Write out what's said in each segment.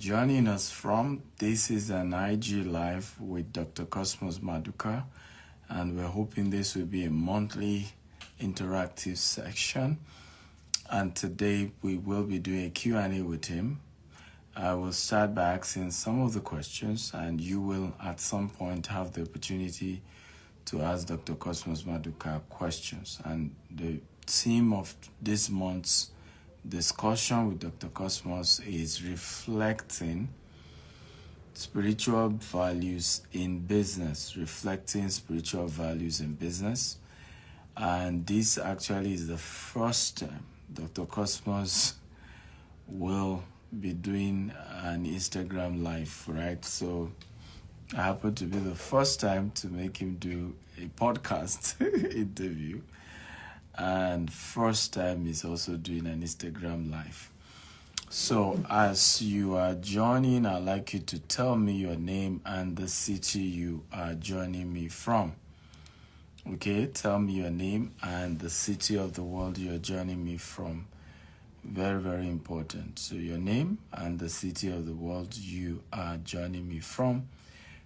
joining us from. This is an IG Live with Dr. Cosmas Maduka, and we're hoping this will be a monthly interactive section. And today we will be doing a Q&A with him. I will start by asking some of the questions, and you will at some point have the opportunity to ask Dr. Cosmas Maduka questions. And the theme of this month's discussion with Dr. Cosmos is reflecting spiritual values in business, And this actually is the first time Dr. Cosmos will be doing an Instagram live, right? So I happen to be the first time to make him do a podcast interview. And first time he's also doing an Instagram live. So as you are joining, I'd like you to tell me your name and the city you are joining me from. Okay, tell me your name and the city of the world you're joining me from. Very, very important. So your name and the city of the world you are joining me from.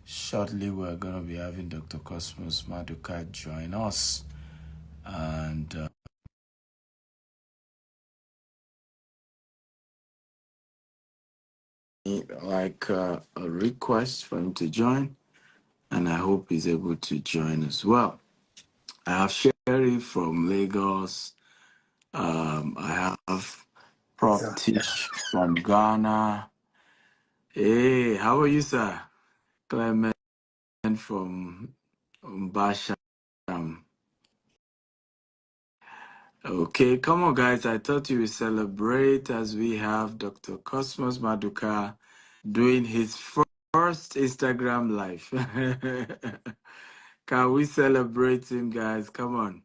Shortly, we're going to be having Dr. Cosmas Maduka join us. And a request for him to join, and I hope he's able to join as well. I have Sherry from Lagos. I have Prof. Tish from Ghana. Hey, how are you, sir? Clement from Basham. Okay, come on, guys. I thought you would celebrate as we have Dr. Cosmas Maduka doing his first Instagram live. Can we celebrate him, guys? Come on.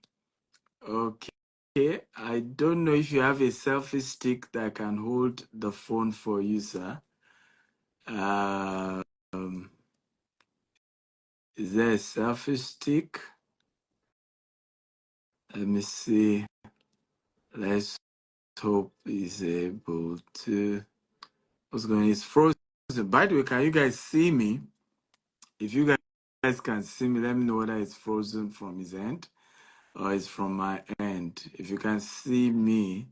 Okay. I don't know if you have a selfie stick that can hold the phone for you, sir. Is there a selfie stick? Let me see. Let's hope he's able to. What's going on? It's frozen. By the way, can you guys see me? If you guys can see me, let me know whether it's frozen from his end or it's from my end. If you can see me,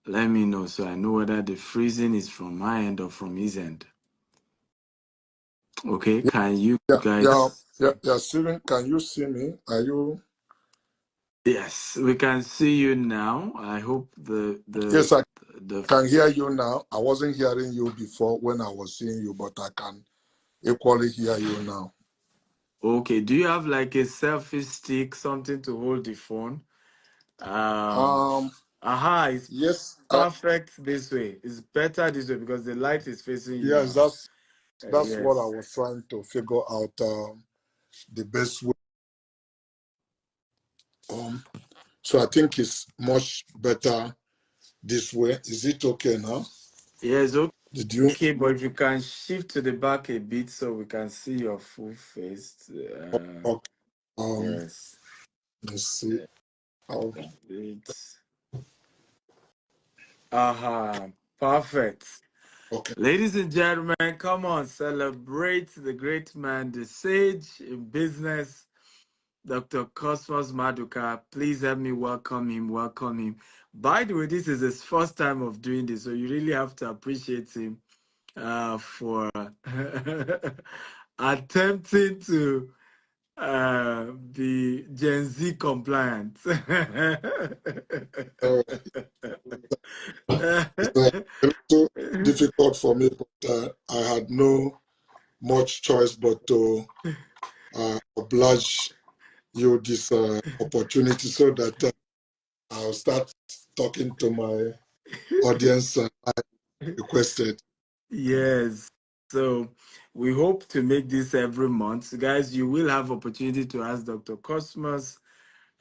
let me know so I know whether the freezing is from my end or from his end. Okay, can you guys? Yeah, Steven, can you see me? Are you? Yes, we can see you now. I hope Yes, I can hear you now. I wasn't hearing you before when I was seeing you, but I can equally hear you now. Okay, do you have like a selfie stick, something to hold the phone? It's yes, perfect this way. It's better this way because the light is facing you. Yes, now. that's what I was trying to figure out the best way. So I think it's much better this way. Is it okay now? Yes, okay. Did you? Okay, but if you can shift to the back a bit so we can see your full face. Okay. Yes. Let's see. Perfect. Okay. Ladies and gentlemen, come on, celebrate the great man, the sage in business, Dr. Cosmas Maduka. Please help me welcome him. Welcome him. By the way, this is his first time of doing this, so you really have to appreciate him for attempting to be Gen Z compliant. It's difficult for me, but I had no much choice but to oblige you this opportunity so that I'll start talking to my audience I requested. Yes. So we hope to make this every month. So guys, you will have opportunity to ask Dr. Cosmos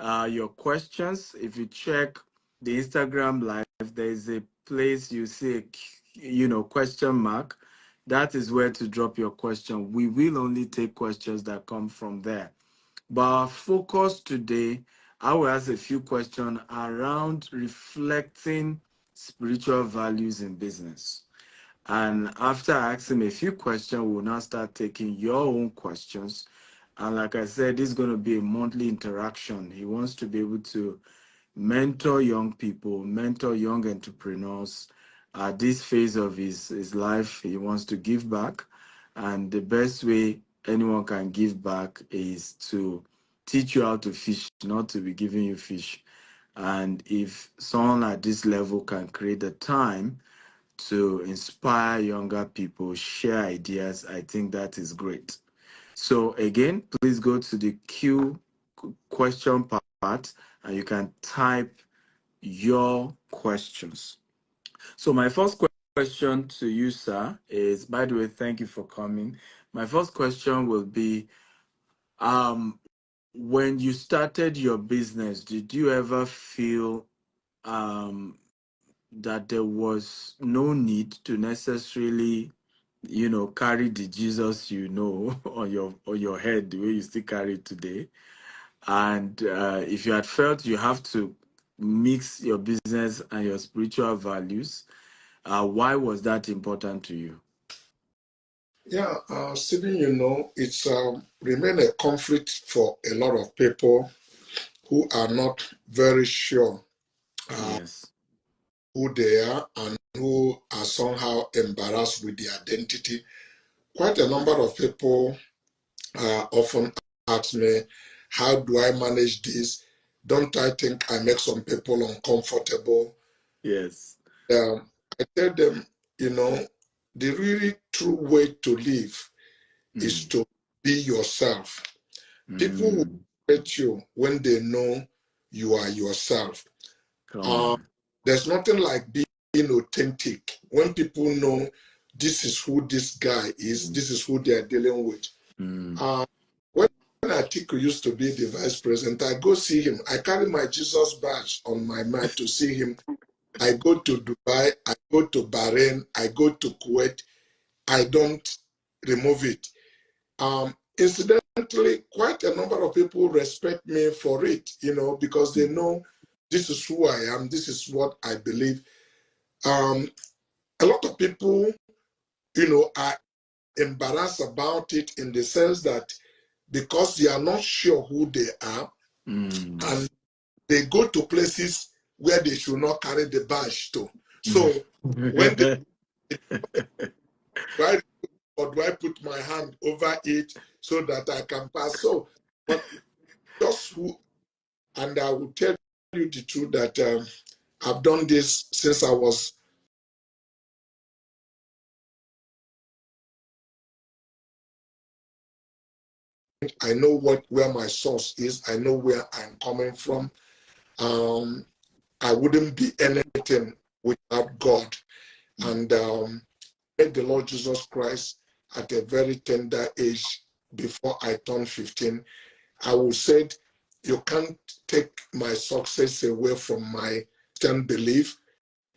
your questions. If you check the Instagram live, there is a place you see a question mark. That is where to drop your question. We will only take questions that come from there. But our focus today, I will ask a few questions around reflecting spiritual values in business. And after I ask him a few questions, we'll now start taking your own questions. And like I said, this is going to be a monthly interaction. He wants to be able to mentor young people, mentor young entrepreneurs. At this phase of his life, he wants to give back. And the best way anyone can give back is to teach you how to fish, not to be giving you fish. And if someone at this level can create the time to inspire younger people, share ideas, I think that is great. So again, please go to the Q question part and you can type your questions. So my first question to you, sir, is, by the way, thank you for coming. My first question will be, um, when you started your business, did you ever feel um, that there was no need to necessarily, carry the Jesus, on your head the way you still carry it today? And if you had felt you have to mix your business and your spiritual values, why was that important to you? Yeah, Stephen, it's remain a conflict for a lot of people who are not very sure Yes. who they are and who are somehow embarrassed with their identity. Quite a number of people often ask me, how do I manage this? Don't I think I make some people uncomfortable? Yes. I tell them, the really true way to live is Mm. to be yourself. People will Mm. respect you when they know you are yourself. Come Uh, on. there's nothing like being authentic. When people know this is who this guy is, this is who they're dealing with. Mm. Uh, when Atiku used to be the vice president, I go see him. I carry my Jesus badge on my mat to see him. I go to Dubai, I go to Bahrain, I go to Kuwait. I don't remove it. Incidentally, quite a number of people respect me for it, because they know this is who I am, this is what I believe. A lot of people, are embarrassed about it in the sense that because they are not sure who they are, Mm. and they go to places where they should not carry the badge to. Mm. So when they why or do I put my hand over it so that I can pass? So, but just who, and I will tell you the truth that I've done this since I was. I know where my source is. I know where I'm coming from. Um, I wouldn't be anything without God. And met the Lord Jesus Christ at a very tender age before I turned 15. I will say, you can't take my success away from my Christian belief.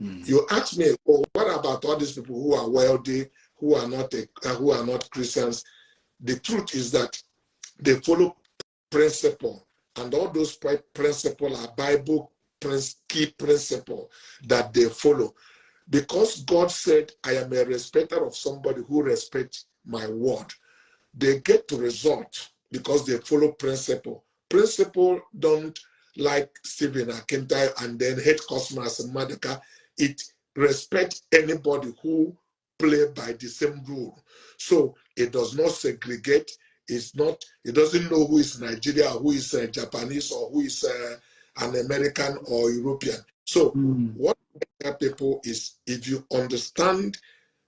Mm. You ask me, oh, what about all these people who are wealthy, who are not Christians? The truth is that they follow principle, and all those principles are Bible key principle that they follow. Because God said, I am a respecter of somebody who respects my word. They get to result because they follow principle. Principle don't like Stephen Akintayo and then hate Cosmas and Maduka. It respects anybody who play by the same rule. So it does not segregate. It doesn't know who is Nigeria, who is Japanese, or who is an American or European. So Mm. what I tell people is, if you understand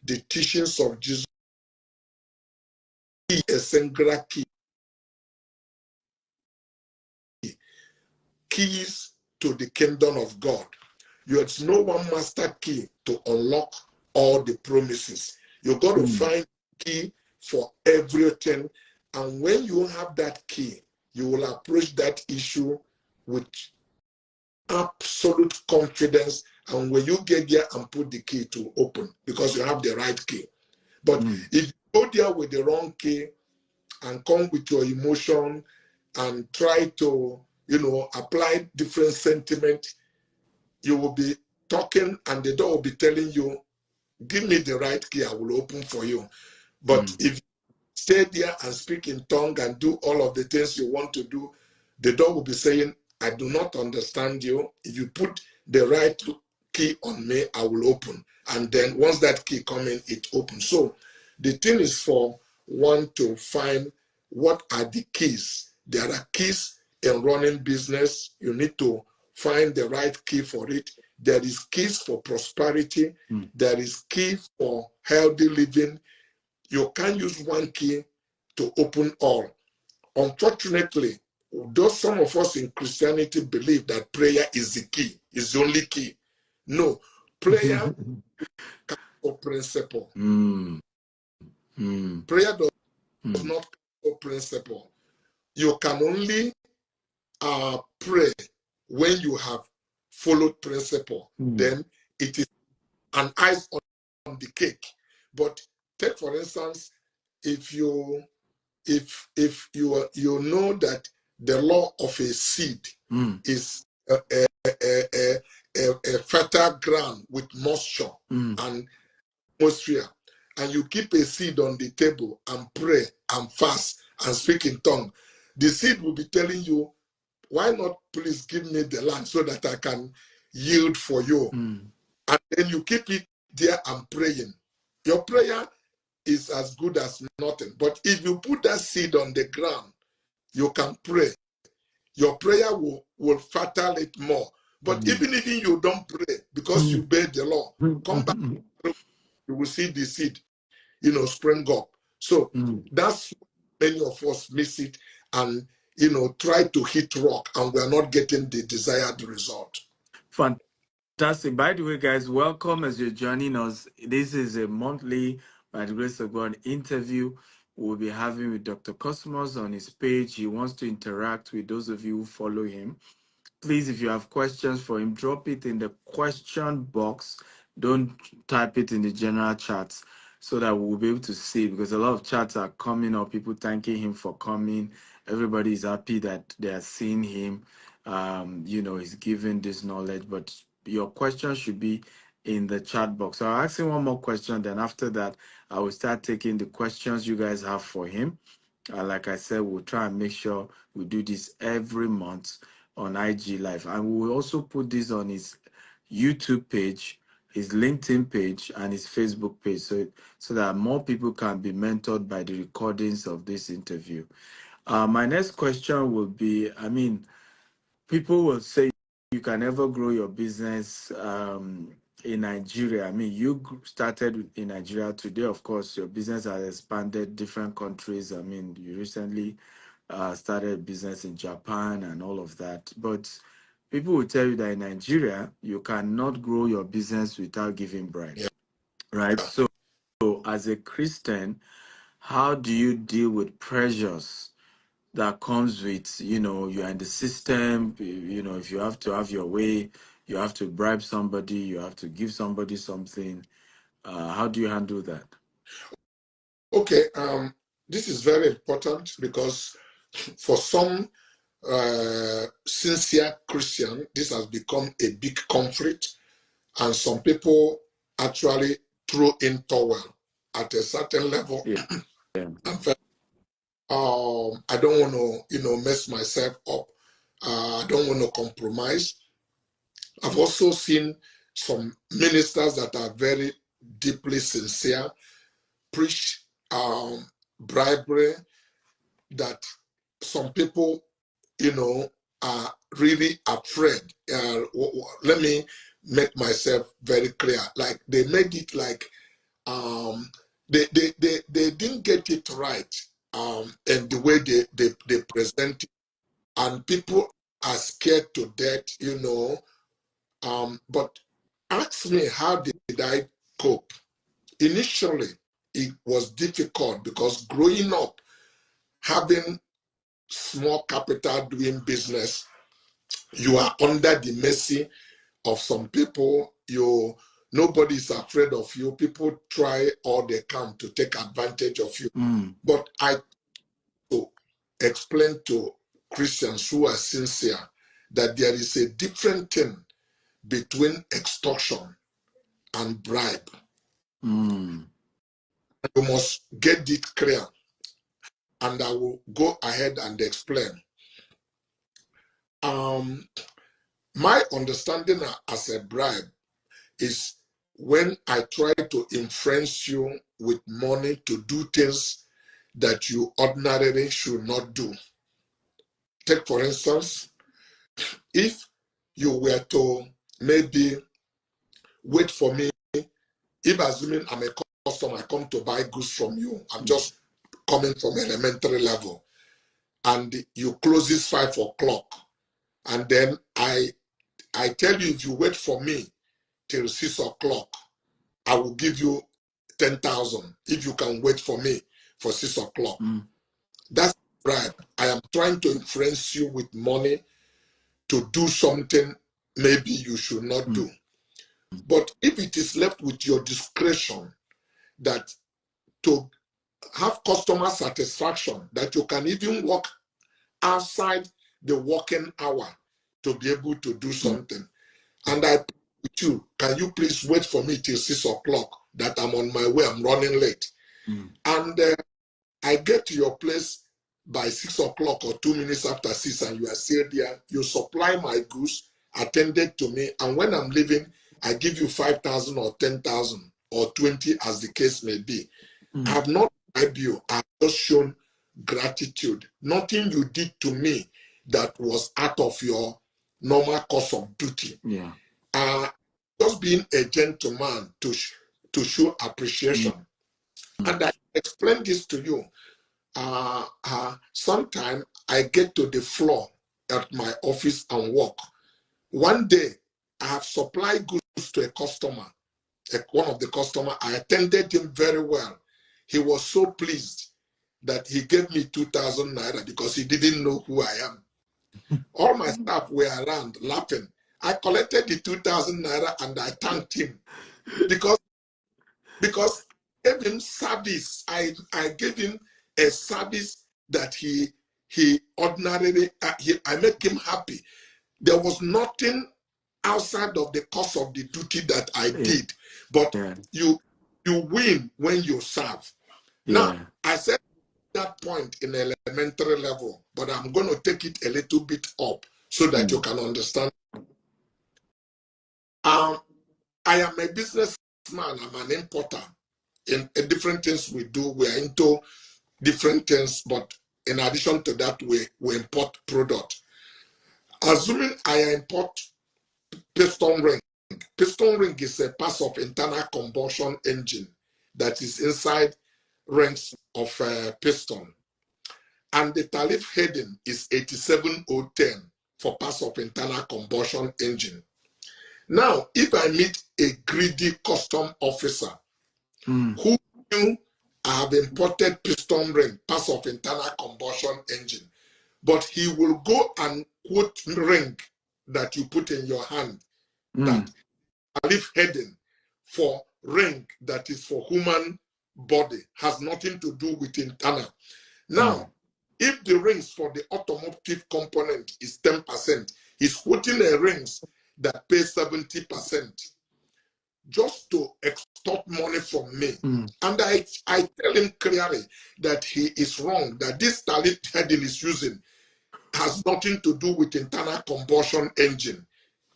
the teachings of Jesus, a singular keys to the kingdom of God. There's no one master key to unlock all the promises. You got to Mm. find key for everything. And when you have that key, you will approach that issue with absolute confidence. And when you get there and put the key to open, because you have the right key. But Mm. if you go there with the wrong key and come with your emotion and try to, apply different sentiment, you will be talking and the door will be telling you, give me the right key, I will open for you. But if you stay there and speak in tongue and do all of the things you want to do, the door will be saying, I do not understand you. If you put the right key on me, I will open. And then once that key comes in, it opens. So the thing is for one to find what are the keys. There are keys in running business. You need to find the right key for it. There is keys for prosperity. There is key for healthy living. You can't use one key to open all. Unfortunately, though some of us in Christianity believe that prayer is the key, is the only key. No, prayer is a principle. Prayer does not have a principle. You can only pray when you have followed principle. Then it is an ice on the cake. But take for instance, if you know that the law of a seed is a fertile ground with moisture and atmosphere, and you keep a seed on the table and pray and fast and speak in tongue, the seed will be telling you, why not please give me the land so that I can yield for you? And then you keep it there and praying. Your prayer is as good as nothing. But if you put that seed on the ground, you can pray. Your prayer will fertile it more. But even if you don't pray because you obey the law, come back, you will see the seed, spring up. So that's many of us miss it and, try to hit rock and we're not getting the desired result. Fantastic. By the way, guys, welcome as you're joining us. This is a monthly, by the grace of God, interview we'll be having with Dr. Cosmos on his page. He wants to interact with those of you who follow him. Please, if you have questions for him, drop it in the question box. Don't type it in the general chats so that we'll be able to see, because a lot of chats are coming up, people thanking him for coming. Everybody is happy that they are seeing him. He's giving this knowledge, but your question should be in the chat box. So I'll ask him one more question. Then after that, I will start taking the questions you guys have for him. Like I said, we'll try and make sure we do this every month on IG Live. And we will also put this on his YouTube page, his LinkedIn page, and his Facebook page, so that more people can be mentored by the recordings of this interview. My next question will be, people will say you can never grow your business in Nigeria. You started in Nigeria. Today, of course, your business has expanded different countries. You recently started a business in Japan and all of that. But people will tell you that in Nigeria, you cannot grow your business without giving bribes, right? So as a Christian, how do you deal with pressures that comes with, you're in the system, if you have to have your way, you have to bribe somebody, you have to give somebody something. How do you handle that? Okay, this is very important because for some sincere Christian, this has become a big conflict, and some people actually throw in towel at a certain level. Yeah. I don't want to, mess myself up. I don't want to compromise. I've also seen some ministers that are very deeply sincere preach bribery that some people, are really afraid. Let me make myself very clear. Like they made it like they didn't get it right and the way they present it, and people are scared to death, but ask me, how did I cope? Initially it was difficult because growing up having small capital doing business, you are under the mercy of some people. Nobody is afraid of you. People try all they can to take advantage of you. But I to explain to Christians who are sincere that there is a different thing between extortion and bribe. Mm. You must get it clear. And I will go ahead and explain. My understanding as a bribe is when I try to influence you with money to do things that you ordinarily should not do. Take, for instance, if you were to maybe wait for me, if assuming I'm a customer, I come to buy goods from you, I'm just coming from elementary level, and you close this 5 o'clock, and then I tell you, if you wait for me till 6 o'clock, I will give you 10,000 if you can wait for me for 6 o'clock. That's right. I am trying to influence you with money to do something maybe you should not do. But if it is left with your discretion, that to have customer satisfaction, that you can even work outside the working hour to be able to do something. And I with you, can you please wait for me till 6 o'clock, that I'm on my way, I'm running late. And I get to your place by 6 o'clock or 2 minutes after 6, and you are still there. You supply my goods, attended to me, and when I'm leaving, I give you 5,000 or 10,000 or 20, as the case may be. I have not bribed you. I have just shown gratitude. Nothing you did to me that was out of your normal course of duty. Yeah. Just being a gentleman to show appreciation. And I explain this to you. Sometimes I get to the floor at my office and work. One day, I have supplied goods to a customer. One of the customers, I attended him very well. He was so pleased that he gave me 2,000 naira because he didn't know who I am. All my staff were around laughing. I collected the 2,000 naira and I thanked him because I gave him service. I gave him a service that he ordinarily, I make him happy. There was nothing outside of the course of the duty that I did, but you win when you serve. Now, I said that point in elementary level, but I'm going to take it a little bit up so that you can understand. I am a businessman. I'm an importer. In different things we do, we are into different things, but in addition to that, we import product. Assuming I import piston ring. Piston ring is a part of internal combustion engine that is inside rings of piston. And the tariff heading is 87010 for parts of internal combustion engine. Now, if I meet a greedy custom officer who knew I have imported piston ring, parts of internal combustion engine, but he will go and quote ring that you put in your hand, that tariff heading for ring that is for human body, has nothing to do with internal. Now, if the rings for the automotive component is 10%, he's quoting a rings that pay 70% just to extort money from me. And I tell him clearly that he is wrong, that this tariff heading is using has nothing to do with internal combustion engine.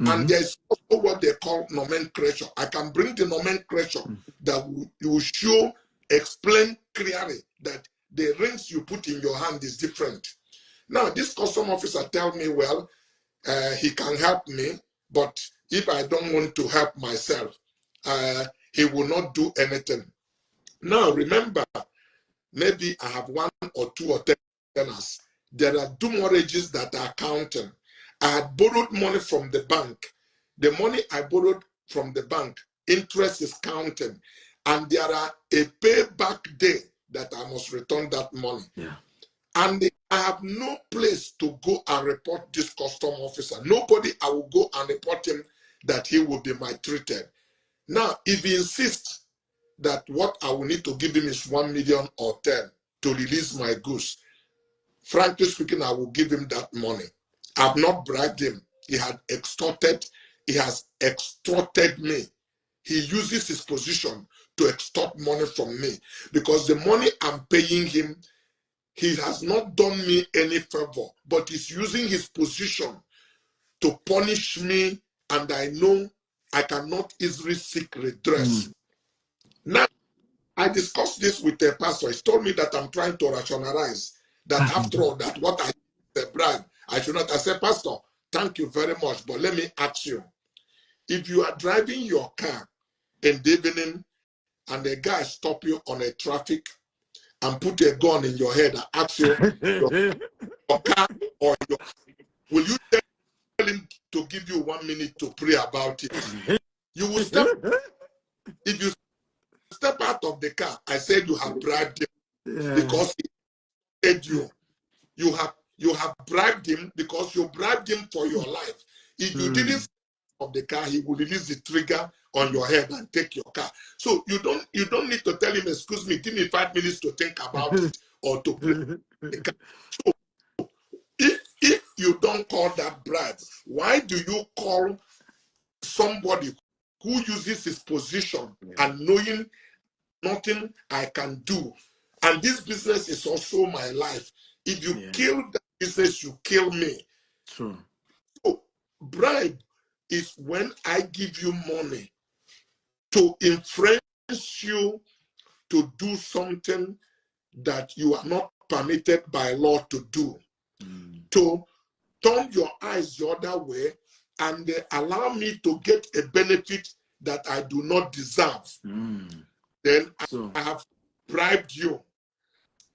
And there's also what they call nomenclature. I can bring the nomenclature that will show, explain clearly that the rings you put in your hand is different. Now, this custom officer tell me, well, he can help me, but if I don't want to help myself, he will not do anything. Now, remember, maybe I have 1 or 2 or 10 tenants. There are demurrages that are counting. I had borrowed money from the bank. The money I borrowed from the bank, interest is counting. And there are a payback day that I must return that money. And I have no place to go and report this custom officer. Nobody I will go and report him that he will be maltreated. Now, if he insists that what I will need to give him is 1 million or 10 to release my goods, frankly speaking, I will give him that money. I've not bribed him. He has extorted me. He uses his position to extort money from me, because the money I'm paying him, he has not done me any favor, but he's using his position to punish me, and I know I cannot easily seek redress. Now, I discussed this with a pastor. He told me that I'm trying to rationalize that after all, that what I did, a bribe, I should not. I said, Pastor, thank you very much, but let me ask you, if you are driving your car in the evening and a guy stop you on a traffic and put a gun in your head and ask you your car or your, will you tell him to give you 1 minute to pray about it? You will step, if you step out of the car, I said you have bribed him because he paid you. You have bribed him because you bribed him for your life. If you didn't step out of the car, he will release the trigger on your head and take your car. So you don't need to tell him, excuse me, give me 5 minutes to think about it or to pray the car. So if you don't call that bribe, why do you call somebody who uses his position and knowing nothing I can do? And this business is also my life. If you kill that business, you kill me. True. So bribe is when I give you money to influence you to do something that you are not permitted by law to do, to turn your eyes the other way and allow me to get a benefit that I do not deserve. Then I have bribed you.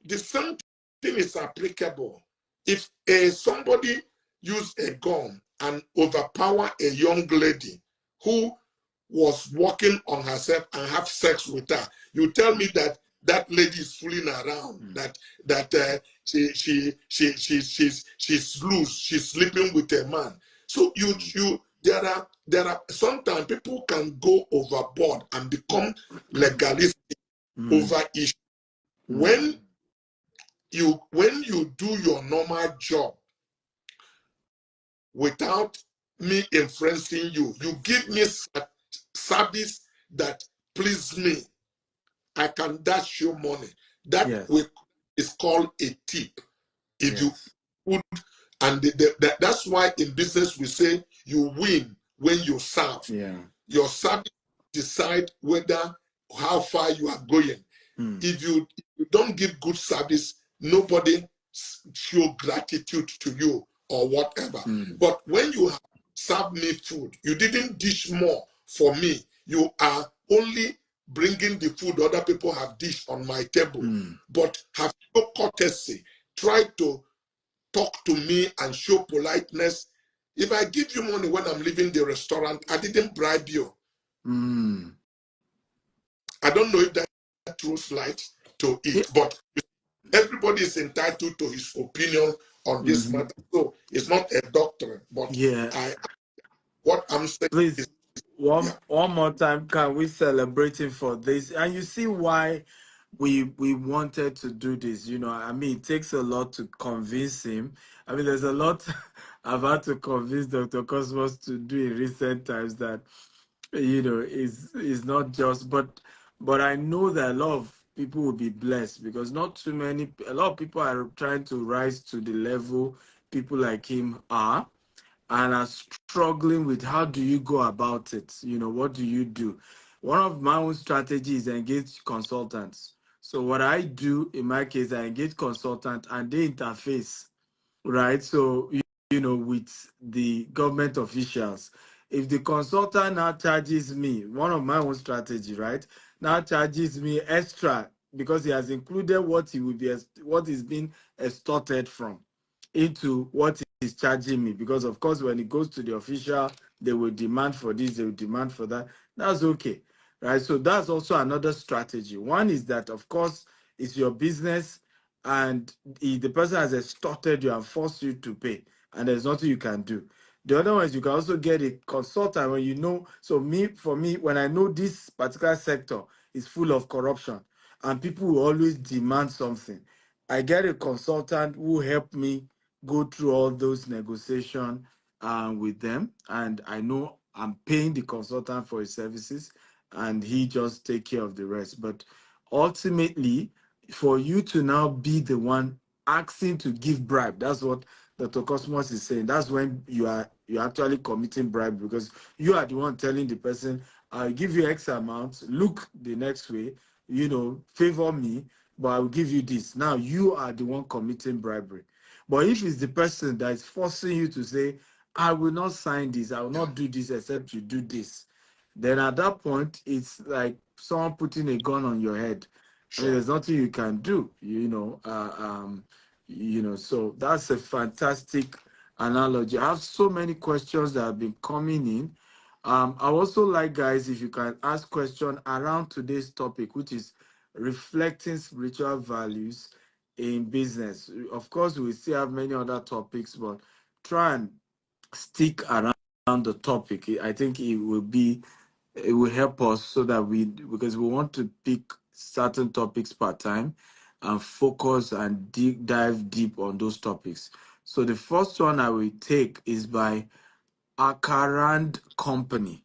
The same thing is applicable. If somebody use a gun and overpower a young lady who was working on herself and have sex with her, you tell me that that lady is fooling around, that she's loose, she's sleeping with a man. So there are sometimes people can go overboard and become legalistic over issues. When you do your normal job without me influencing you, you give me service that please me, I can dash you money. That is called a tip. If you would, and that's why in business we say you win when you serve. Your service decide whether how far you are going. If you don't give good service, nobody show gratitude to you or whatever. But when you have served me food, you didn't dish more for me. You are only bringing the food other people have dished on my table, but have no courtesy. Try to talk to me and show politeness. If I give you money when I'm leaving the restaurant, I didn't bribe you. I don't know if that throws light to it, but everybody is entitled to his opinion on this matter. So it's not a doctrine, but what I'm saying is, one more time, can we celebrate him for this? And you see why we wanted to do this. I mean, it takes a lot to convince him. I mean, there's a lot I've had to convince Dr. Cosmos to do in recent times that is not just, but I know that a lot of people will be blessed, because a lot of people are trying to rise to the level people like him are, and are struggling with how do you go about it. What do you do? One of my own strategies is engage consultants. So what I do in my case, I engage consultants and they interface, right? So with the government officials. If the consultant now charges me, one of my own strategy, right, now charges me extra because he has included what is being extorted from into what he's charging me. Because of course, when it goes to the official, they will demand for this, they will demand for that. That's okay, right? So that's also another strategy. One is that, of course, it's your business, and the person has extorted you and forced you to pay, and there's nothing you can do. The other one is you can also get a consultant when for me, when I know this particular sector is full of corruption and people will always demand something, I get a consultant who help me go through all those negotiations with them, and I know I'm paying the consultant for his services, and he just take care of the rest. But ultimately, for you to now be the one asking to give bribe, that's what Dr. Cosmos is saying. That's when you're actually committing bribe, because you are the one telling the person, I'll give you X amount, look the next way, favor me, but I'll give you this. Now you are the one committing bribery. But if it's the person that is forcing you to say, I will not sign this, I will not do this except you do this, then at that point, it's like someone putting a gun on your head. I mean, Sure. there's nothing you can do, so that's a fantastic analogy. I have so many questions that have been coming in. I also like, guys, if you can ask questions around today's topic, which is reflecting spiritual values in business. Of course, we still have many other topics, but try and stick around the topic. I think it will help us so that because we want to pick certain topics per time and focus and dive deep on those topics. So the first one I will take is by Akarand Company.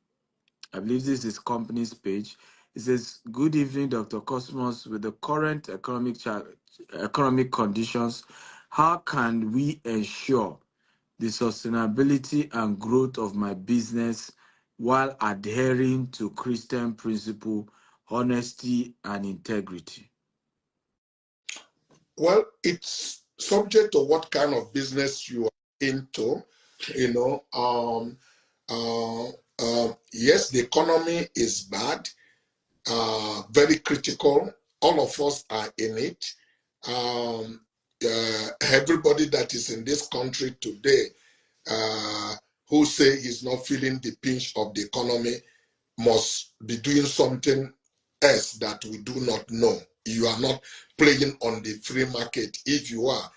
I believe this is company's page. It says, "Good evening, Dr. Cosmos. With the current economic conditions, how can we ensure the sustainability and growth of my business while adhering to Christian principle, honesty, and integrity?" Well, it's subject to what kind of business you are into. You know, yes, the economy is bad, very critical. All of us are in it. Everybody that is in this country today who say he's not feeling the pinch of the economy must be doing something else that we do not know. You are not playing on the free market. If you are,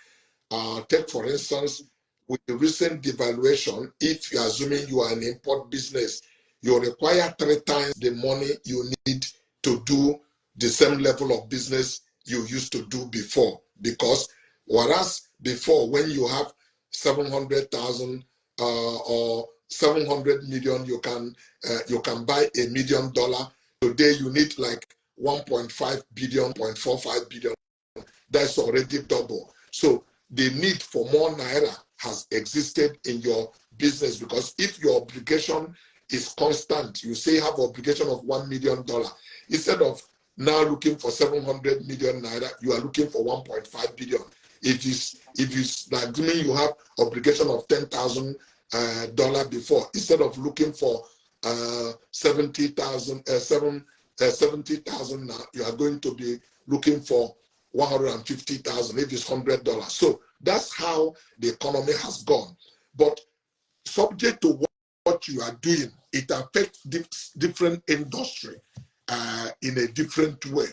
take for instance, with the recent devaluation, if you're assuming you are an import business, you require 3 times the money you need to do the same level of business you used to do before. Because whereas before, when you have 700,000 or 700 million, you can buy $1 million. Today you need like 1.5 billion, 0.45 billion. That's already double. So the need for more naira has existed in your business, because if your obligation is constant, you say you have obligation of $1 million, instead of now looking for 700 million naira, you are looking for 1.5 billion. If it's like mean you have obligation of $10,000 before, instead of looking for 70,000 now, you are going to be looking for 150,000 if it's $100. So that's how the economy has gone. But subject to what you are doing, it affects different industry in a different way.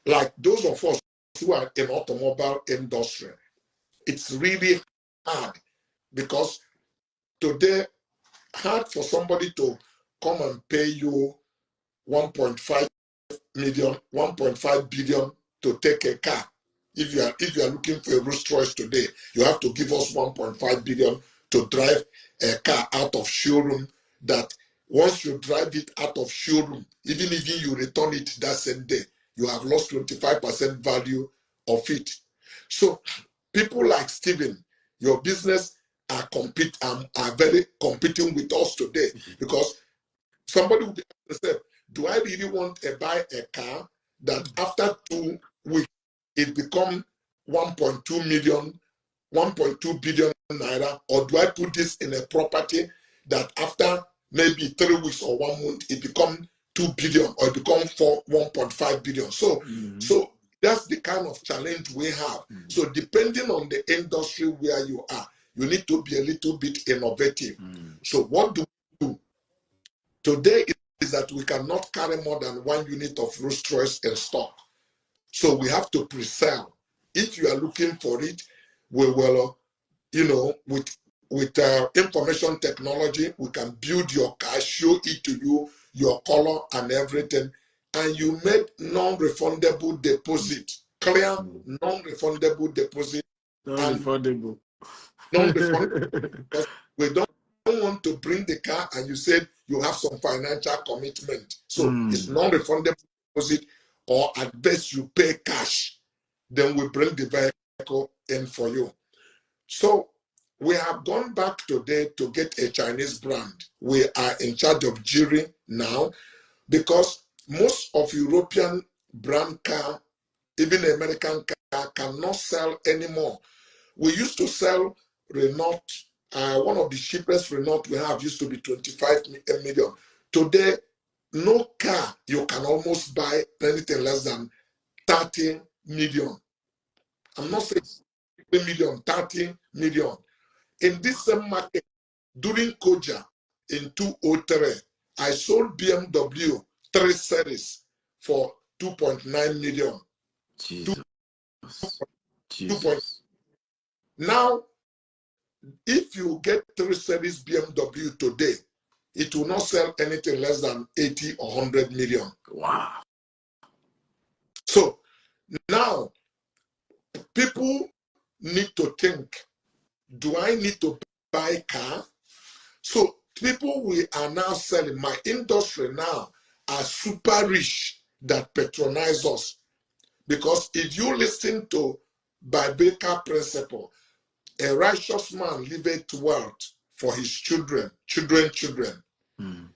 Like those of us who are in automobile industry, it's really hard, because today hard for somebody to come and pay you 1.5 million, 1.5 billion to take a car. If you are looking for a Rolls Royce today, you have to give us 1.5 billion to drive a car out of showroom, that once you drive it out of showroom, even if you return it that same day, you have lost 25% value of it. So people like Stephen, your business are very competing with us today, because somebody will be asking, do I really want to buy a car that after 2 weeks it become 1.2 million, 1.2 billion naira, or do I put this in a property that after maybe 3 weeks or 1 month it become 2 billion, or it become 1.5 billion? So that's the kind of challenge we have. So depending on the industry where you are, you need to be a little bit innovative. So what do we do today is that we cannot carry more than 1 unit of Rolls Royce in stock. So we have to pre-sell. If you are looking for it, we will, with information technology, we can build your car, show it to you, your color and everything, and you make non-refundable deposit, clear non-refundable deposit, Non-refundable. non-refundable, because we don't want to bring the car and you said you have some financial commitment, so it's non-refundable deposit, or at best you pay cash, then we bring the vehicle in for you. So we have gone back today to get a Chinese brand. We are in charge of jury now, because most of European brand car, even American car, cannot sell anymore. We used to sell Renault. One of the cheapest Renault we have used to be 25 million. Today, no car you can almost buy anything less than 30 million. I'm not saying 50 million, 30 million. In this same market, during Koja in 2003, I sold BMW 3 Series for 2.9 million. Jesus. 2. Now, if you get 3 Series BMW today, it will not sell anything less than 80 or 100 million. Wow. So now, people need to think, do I need to buy a car? So people we are now selling, my industry now, are super rich that patronize us. Because if you listen to biblical principle, a righteous man liveth wealth for his children.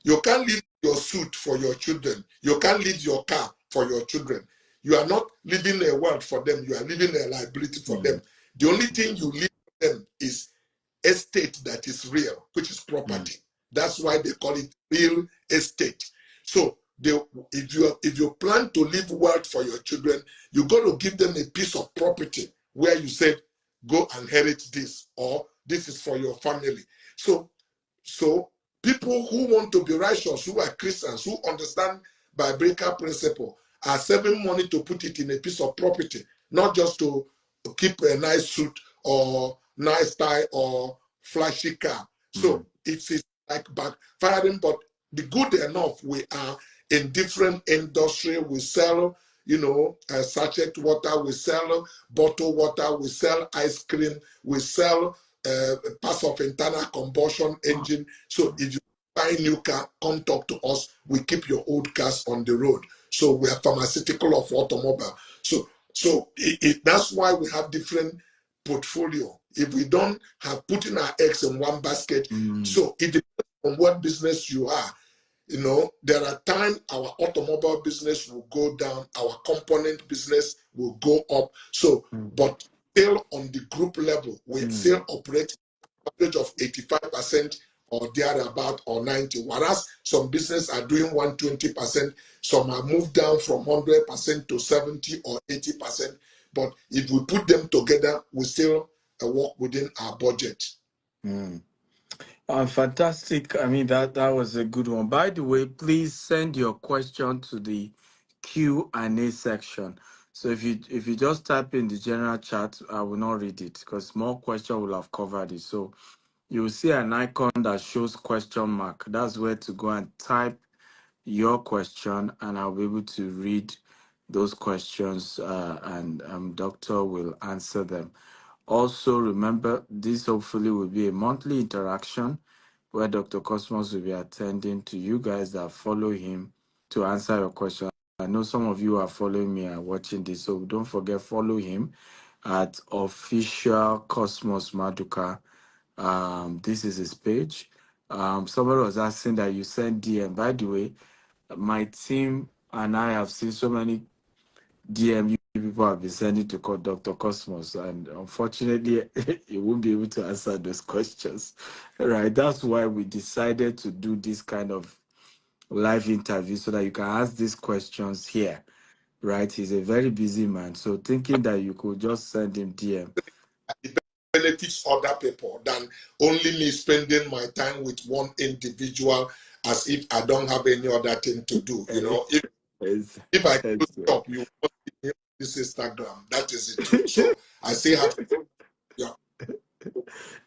You can't leave your suit for your children. You can't leave your car for your children. You are not leaving a wealth for them. You are leaving a liability for them. The only thing you leave for them is estate that is real, which is property. That's why they call it real estate. So if you plan to leave wealth for your children, you got to give them a piece of property where you said, go and inherit this, or this is for your family. So people who want to be righteous, who are Christians, who understand biblical principle, are saving money to put it in a piece of property, not just to keep a nice suit or nice tie or flashy car. So it's like backfiring, but the good enough, we are in different industry. We sell, sachet water, we sell bottled water, we sell ice cream, we sell parts of internal combustion engine. So if you buy a new car, come talk to us. We keep your old cars on the road. So we are pharmaceutical of automobile. So that's why we have different portfolio. If we don't have putting our eggs in one basket, so it depends on what business you are. There are times our automobile business will go down, our component business will go up. So, but still on the group level, we still operate average of 85% or thereabout, or 90. Whereas some business are doing 120%, some are moved down from 100% to 70 or 80%. But if we put them together, we still work within our budget. Fantastic. I mean, that was a good one. By the way, please send your question to the Q&A section. So if you just type in the general chat, I will not read it because more questions will have covered it. So you will see an icon that shows question mark. That's where to go and type your question, and I'll be able to read those questions, and Doctor will answer them. Also, remember, this hopefully will be a monthly interaction where Dr. Cosmos will be attending to you guys that follow him to answer your question. I know some of you are following me and watching this, so don't forget, follow him at official Cosmos Maduka. This is his page. Somebody was asking that you send DM. By the way, my team and I have seen so many DM people have been sending to call Dr. Cosmos, and unfortunately, he won't be able to answer those questions. Right? That's why we decided to do this kind of live interview so that you can ask these questions here. Right? He's a very busy man, so thinking that you could just send him DM. It benefits other people than only me spending my time with one individual as if I don't have any other thing to do. If I could stop, you want me on this Instagram. That is the truth. So I still have to, yeah.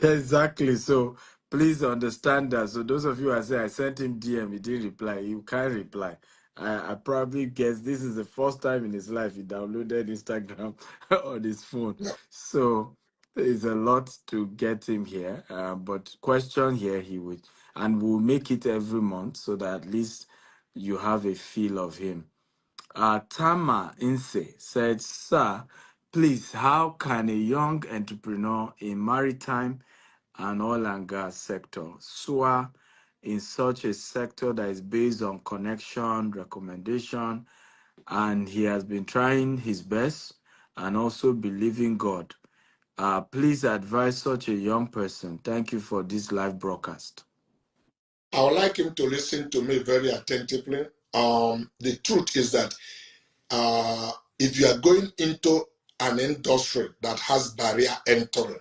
Exactly. So please understand that. So those of you who say I sent him DM, he didn't reply. You can't reply. I probably guess this is the first time in his life he downloaded Instagram on his phone. Yeah. So There's a lot to get him here, but question here he would, and we'll make it every month so that at least you have a feel of him. Tama Inse said, "Sir, please, how can a young entrepreneur in maritime and oil and gas sector soar in such a sector that is based on connection, recommendation, and he has been trying his best and also believing God? Please advise such a young person. Thank you for this live broadcast." I would like him to listen to me very attentively. The truth is that if you are going into an industry that has barrier entry,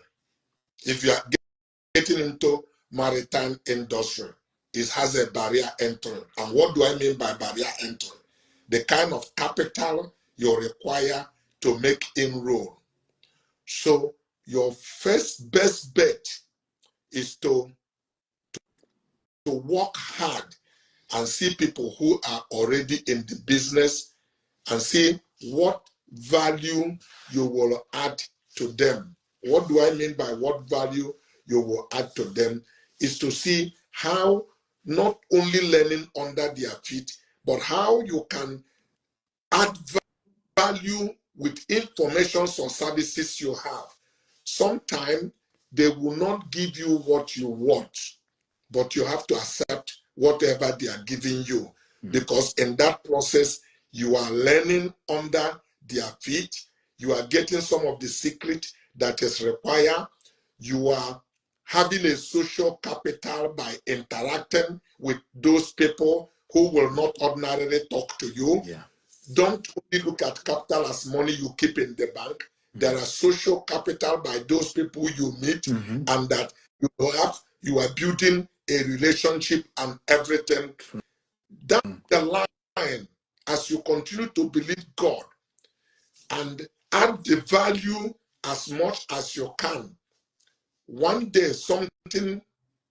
if you are getting into maritime industry, it has a barrier entry. And what do I mean by barrier entry? The kind of capital you require to make inroad. So your first best bet is to work hard and see people who are already in the business and see what value you will add to them. What do I mean by what value you will add to them? Is to see how not only learning under their feet, but how you can add value with information or services you have. Sometimes they will not give you what you want, but you have to accept whatever they are giving you, because in that process you are learning under their feet. You are getting some of the secret that is required. You are having a social capital by interacting with those people who will not ordinarily talk to you. Yeah. Don't only look at capital as money you keep in the bank. There are social capital by those people you meet, and that you are building a relationship and everything. That's the line. As you continue to believe God and add the value as much as you can, one day something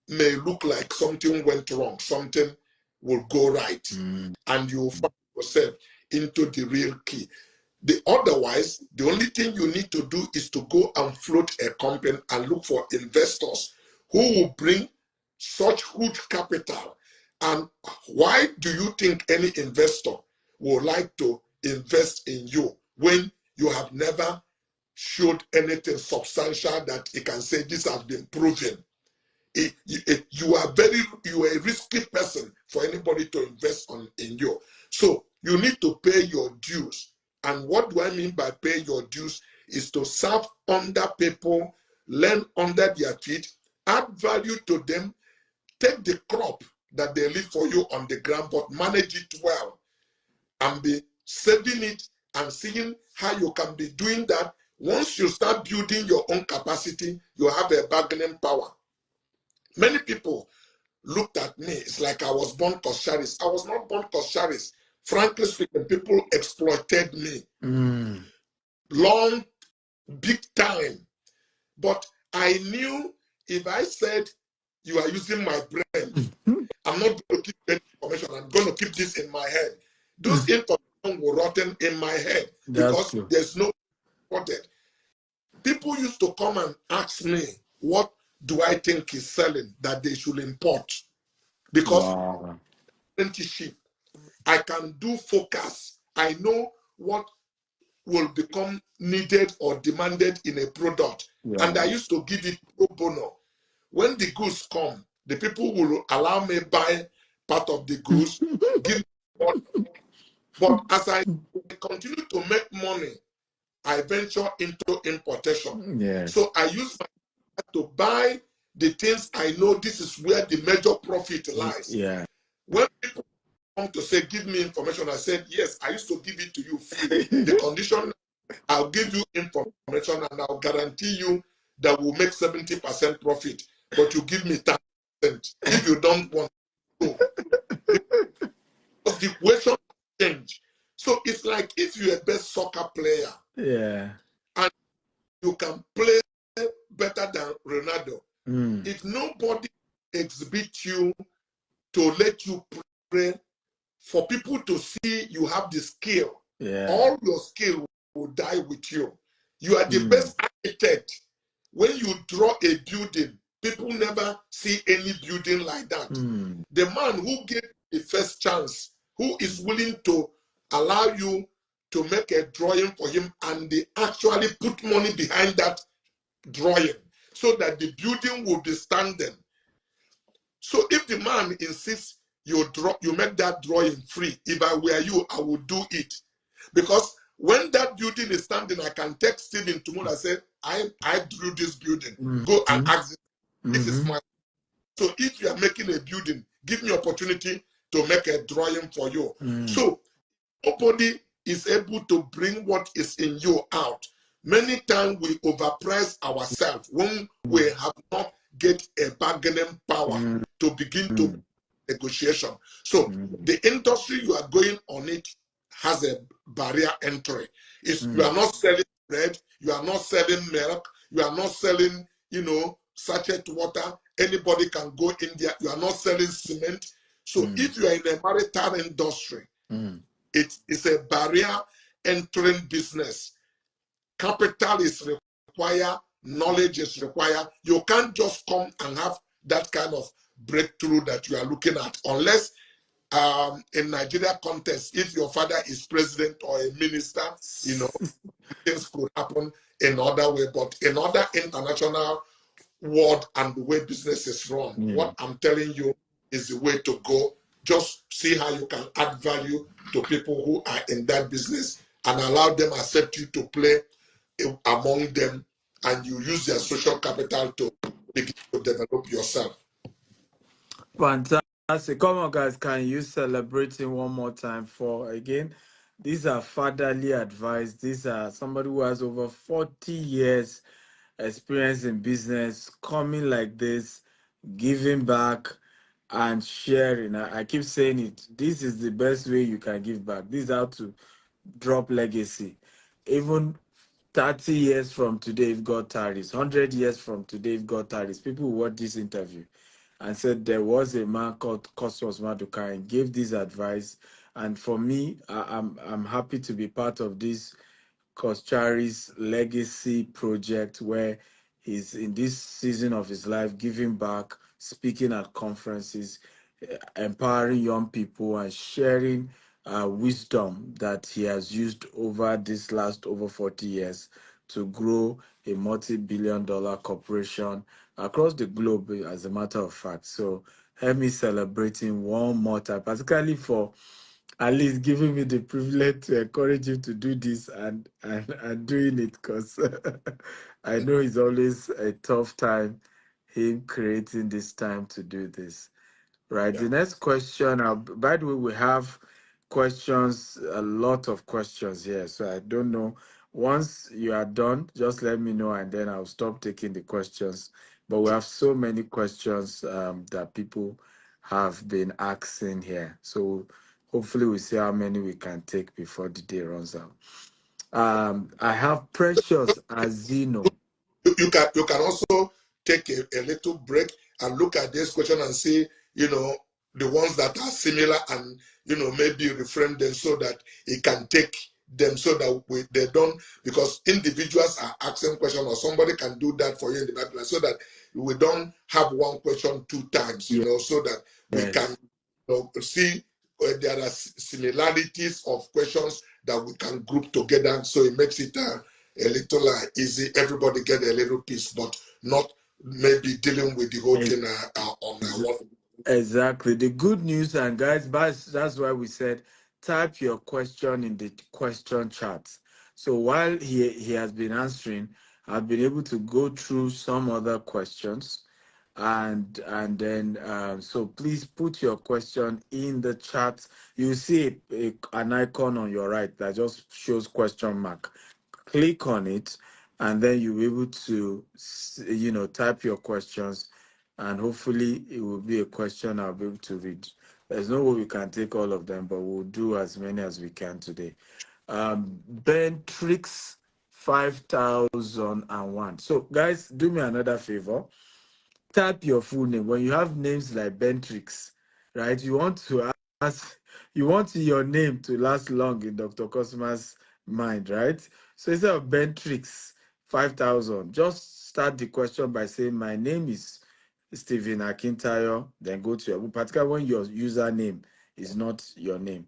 may look like something went wrong, something will go right, and you'll find yourself into the real key. Otherwise, the only thing you need to do is to go and float a company and look for investors who will bring such huge capital. And why do you think any investor would like to invest in you when you have never showed anything substantial that he can say this has been proven? You are a risky person for anybody to invest in you. So you need to pay your dues. And what do I mean by pay your dues? Is to serve under people, learn under their feet, add value to them, take the crop that they leave for you on the ground, but manage it well, and be saving it and seeing how you can be doing that. Once you start building your own capacity, you have a bargaining power. Many people looked at me. It's like I was born Kosharis. I was not born Kosharis. Frankly speaking, people exploited me. Long, big time. But I knew if I said, you are using my brain, I'm not going to keep any information. I'm going to keep this in my head. Those information were rotten in my head because there's no wanted. People used to come and ask me, what do I think is selling that they should import? Because apprenticeship, I can do focus. I know what will become needed or demanded in a product. And I used to give it pro bono. When the goods come, the people will allow me buy part of the goods, give me what. But as I continue to make money, I venture into importation. So I use my to buy the things I know this is where the major profit lies. When people come to say, give me information, I said, yes, I used to give it to you free. The condition, I'll give you information and I'll guarantee you that we'll make 70% profit, but you give me 10%. If you don't want to, because the equation change. So it's like if you're a best soccer player, and you can play better than Ronaldo. If nobody exhibits you to let you play, for people to see you have the skill, all your skill will die with you. You are the best architect when you draw a building, people never see any building like that. The man who gave the first chance, who is willing to allow you to make a drawing for him, and they actually put money behind that drawing so that the building will be standing. So if the man insists you make that drawing free, if I were you, I would do it. Because when that building is standing, I can text Stephen tomorrow and say, I drew this building. Go and ask him. This is my. So if you are making a building, give me opportunity to make a drawing for you. So nobody is able to bring what is in you out. Many times we overprice ourselves when we have not get a bargaining power to begin to negotiation. So the industry you are going on it has a barrier entry. You are not selling bread, you are not selling milk, you are not selling, sachet water. Anybody can go in there. You are not selling cement. So if you are in the maritime industry, it is a barrier entering business. Capital is required, knowledge is required. You can't just come and have that kind of breakthrough that you are looking at unless in Nigeria context, if your father is president or a minister, things could happen in other way. But in other international world and the way business is run, what I'm telling you is the way to go. Just see how you can add value to people who are in that business and allow them accept you to play among them, and you use their social capital to begin to develop yourself. Fantastic. Come on, guys. Can you celebrate him one more time for again? These are fatherly advice. These are somebody who has over 40 years experience in business, coming like this, giving back and sharing. I keep saying it. This is the best way you can give back. This is how to drop legacy. Even 30 years from today, if God tarries, 100 years from today, if God tarries, people will watch this interview and said there was a man called Cosmas Maduka and gave this advice. And for me, I'm happy to be part of this Koschari's legacy project, where he's in this season of his life giving back, speaking at conferences, empowering young people and sharing wisdom that he has used over this last over 40 years to grow a multi-billion-dollar corporation across the globe, as a matter of fact. So help me celebrating one more time, particularly for at least giving me the privilege to encourage you to do this and doing it, because I know it's always a tough time, him creating this time to do this. Right. The next question, by the way, we have questions, a lot of questions here. So I don't know. Once you are done, just let me know and then I'll stop taking the questions. But we have so many questions that people have been asking here. So hopefully we see how many we can take before the day runs out. I have Precious Azino. You can also take a little break and look at this question and see, the ones that are similar, and maybe reframe them so that it can take them, so that they don't, because individuals are asking questions, or somebody can do that for you in the background, so that we don't have one question two times, so that we can see there are similarities of questions that we can group together, so it makes it a little easy. Everybody get a little piece, but not maybe dealing with the whole thing on one. Exactly. The good news, and guys, that's why we said type your question in the question chat. So while he has been answering, I've been able to go through some other questions, and then so please put your question in the chat. You see an icon on your right that just shows question mark. Click on it, and then you'll be able to type your questions, and hopefully it will be a question I'll be able to read. There's no way we can take all of them, but we'll do as many as we can today. Ben Tricks 5001. So guys, do me another favor. Type your full name. When you have names like Bentrix, right? You want your name to last long in Dr. Cosmas' mind, right? So instead of Bentrix 5,000. Just start the question by saying, my name is Stephen Akintayo. Then go to your, particularly when your username is not your name,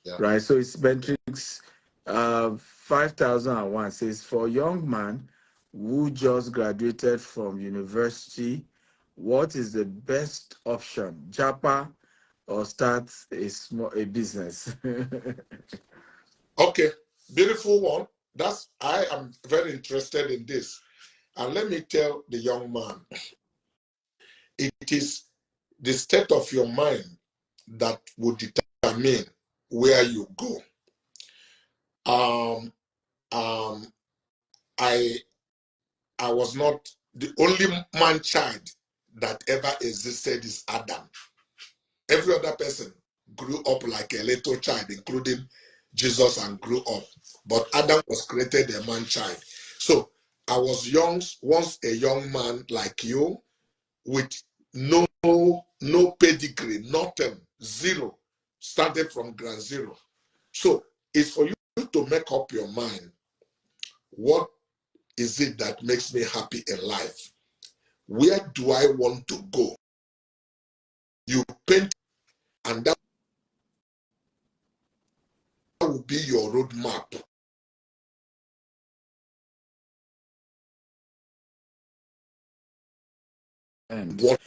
Yeah. right? So it's Bentrix 5001 says, for young man who just graduated from university, what is the best option? Japa or start a business? Okay, beautiful one. I am very interested in this. And let me tell the young man, it is the state of your mind that will determine where you go. Um, um, I was not the only man child that ever existed is Adam. Every other person grew up like a little child, including Jesus, and grew up. But Adam was created a man child. So I was once a young man like you, with no pedigree, nothing, zero, started from ground zero. So it's for you to make up your mind. What is it that makes me happy in life? Where do I want to go? You paint, and that will be your roadmap. And What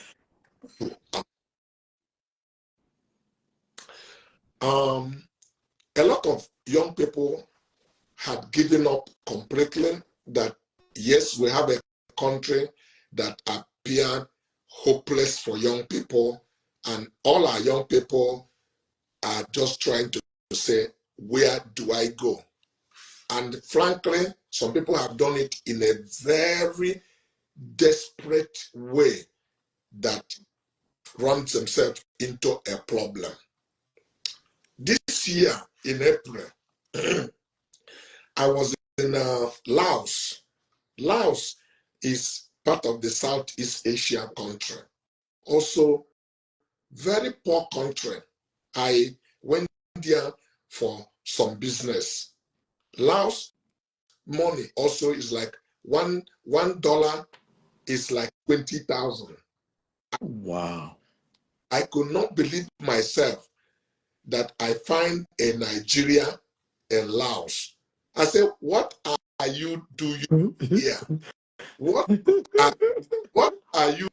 a lot of young people had given up completely, that yes, we have a country that appeared hopeless for young people, and all our young people are just trying to say, where do I go? And frankly, some people have done it in a very desperate way that runs themselves into a problem. This year in April, I was in Laos. Laos is part of the Southeast Asia country. Also, very poor country. I went there for some business. Laos money also is like $1 is like 20,000. wow. I could not believe myself that I find a Nigeria in Laos. I said, what are you doing here? What are, what are you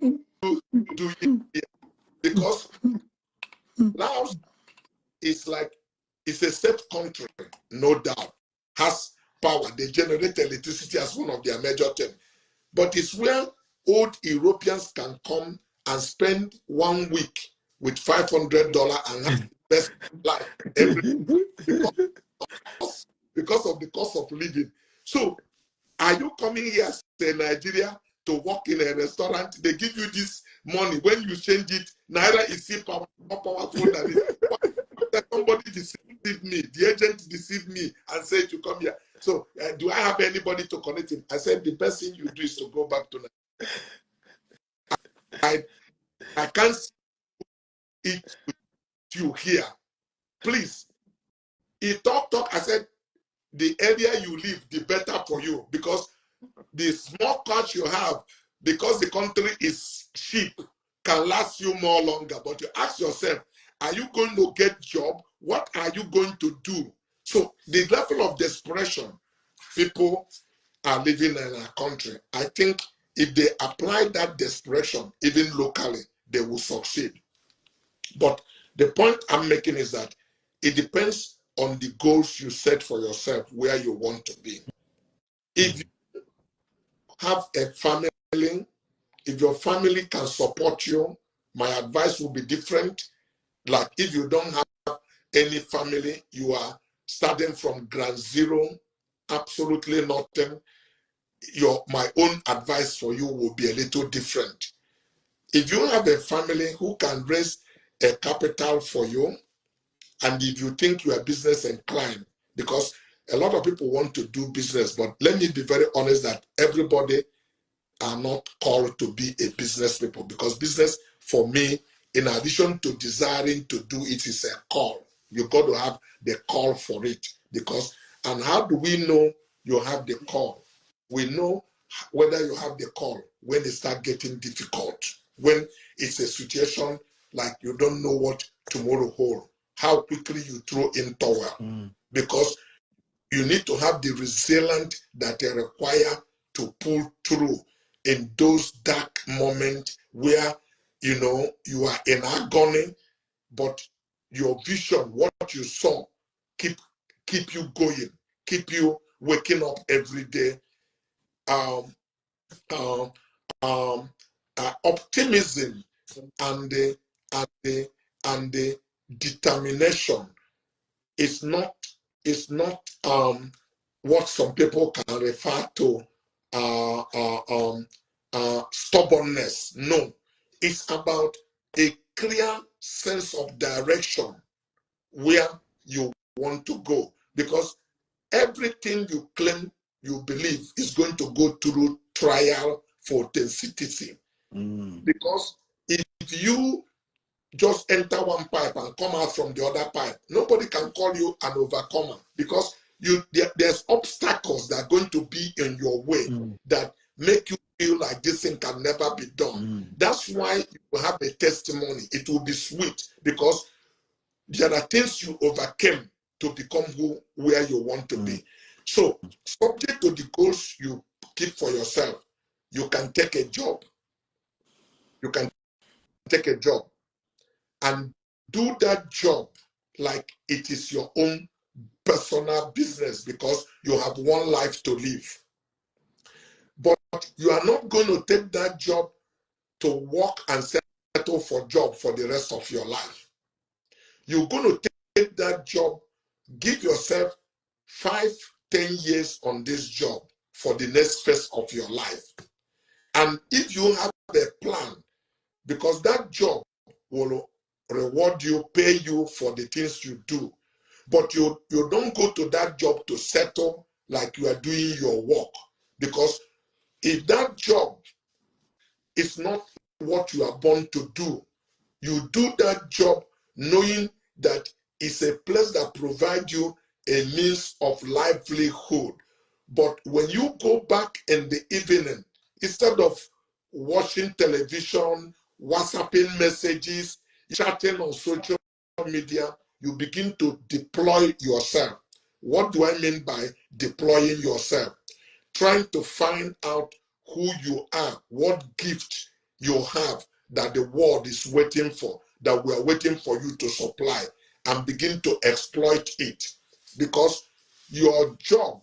doing here? Because Laos is like, it's a safe country, no doubt. Has power. They generate electricity as one of their major things. But it's where old Europeans can come and spend 1 week with $500 and have the best life every because of the cost of living. So are you coming here to Nigeria to work in a restaurant? They give you this money. When you change it, Naira is still more powerful than it. Somebody deceived me. The agent deceived me and said to come here. So do I have anybody to connect him? I said, the best thing you do is to go back to Nigeria. I can't see it with you here. Please. He talk. I said, the area you live, the better for you, because the small cash you have, because the country is cheap, can last you more longer. But you ask yourself, are you going to get job? What are you going to do? So the level of desperation people are living in our country, I think if they apply that desperation, even locally, they will succeed. But the point I'm making is that it depends on the goals you set for yourself, where you want to be. If you have a family, if your family can support you, my advice will be different. Like if you don't have any family, you are starting from ground zero, absolutely nothing. My own advice for you will be a little different. If you have a family who can raise a capital for you, and if you think you are business inclined, because a lot of people want to do business, but let me be very honest that everybody are not called to be a business people, because business for me, in addition to desiring to do it, is a call. You got to have the call for it, because, and how do we know you have the call? we know whether you have the call when it start getting difficult, when it's a situation like you don't know what tomorrow holds, how quickly you throw in towel, because you need to have the resilience that they require to pull through in those dark moments where you are in agony, but your vision, what you saw, keep you going, keep you waking up every day. Um, um, Optimism and the determination is not what some people can refer to stubbornness. No, it's about a clear sense of direction where you want to go, because everything you claim you believe is going to go through trial for authenticity. Because if you just enter one pipe and come out from the other pipe, nobody can call you an overcomer, because there's obstacles that are going to be in your way that make you feel like this thing can never be done. That's why you have a testimony. It will be sweet, because there are things you overcame to become where you want to be. So, subject to the goals you keep for yourself, you can take a job. You can take a job and do that job like it is your own personal business, because you have one life to live. But you are not going to take that job to work and settle for job for the rest of your life. You're going to take that job, give yourself 5-10 years on this job for the next phase of your life. And if you have a plan, because that job will reward you, pay you for the things you do, but you don't go to that job to settle like you are doing your work. Because if that job is not what you are born to do, you do that job knowing that it's a place that provides you a means of livelihood. But when you go back in the evening, instead of watching television, WhatsApping messages, chatting on social media, you begin to deploy yourself. What do I mean by deploying yourself? Trying to find out who you are, what gift you have that the world is waiting for, that we are waiting for you to supply, and begin to exploit it. Because your job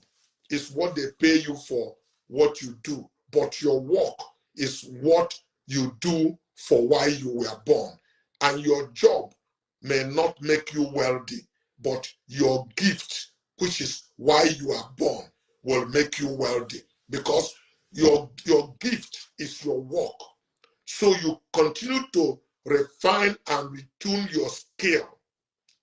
is what they pay you for what you do, but your work is what you do for why you were born. And your job may not make you wealthy, but your gift, which is why you are born, will make you wealthy, because your gift is your work. So you continue to refine and retune your skill,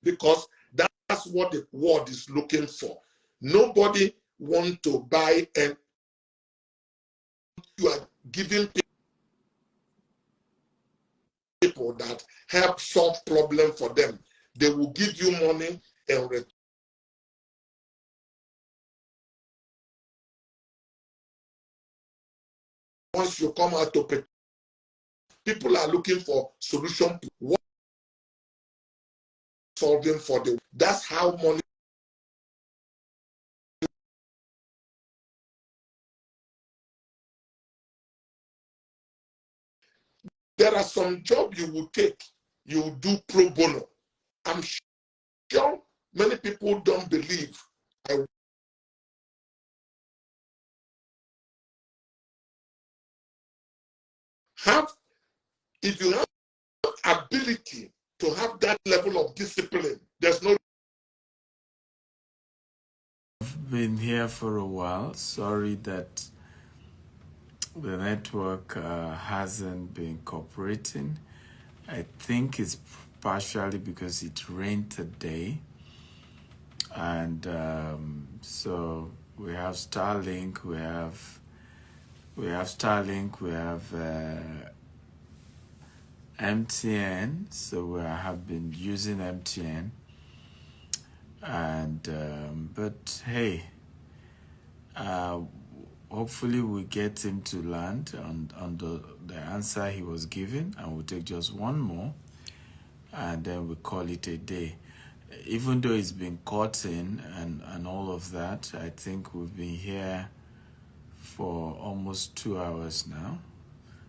because that's what the world is looking for. Nobody wants to buy, and you are giving people that help solve problem for them. They will give you money and once you come out to pay, people are looking for solution, what solving for them. That's how money. There are some jobs you will take, you will do pro bono. I'm sure many people don't believe I have. If you have ability to have that level of discipline, there's no. I've been here for a while. Sorry that the network hasn't been cooperating. I think it's partially because it rained today. And so we have Starlink, we have Starlink, we have MTN. So we have been using MTN. And but hey, hopefully we get him to land on the answer he was given, and we'll take just one more, and then we call it a day. Even though it's been caught in and all of that, I think we've been here for almost 2 hours now.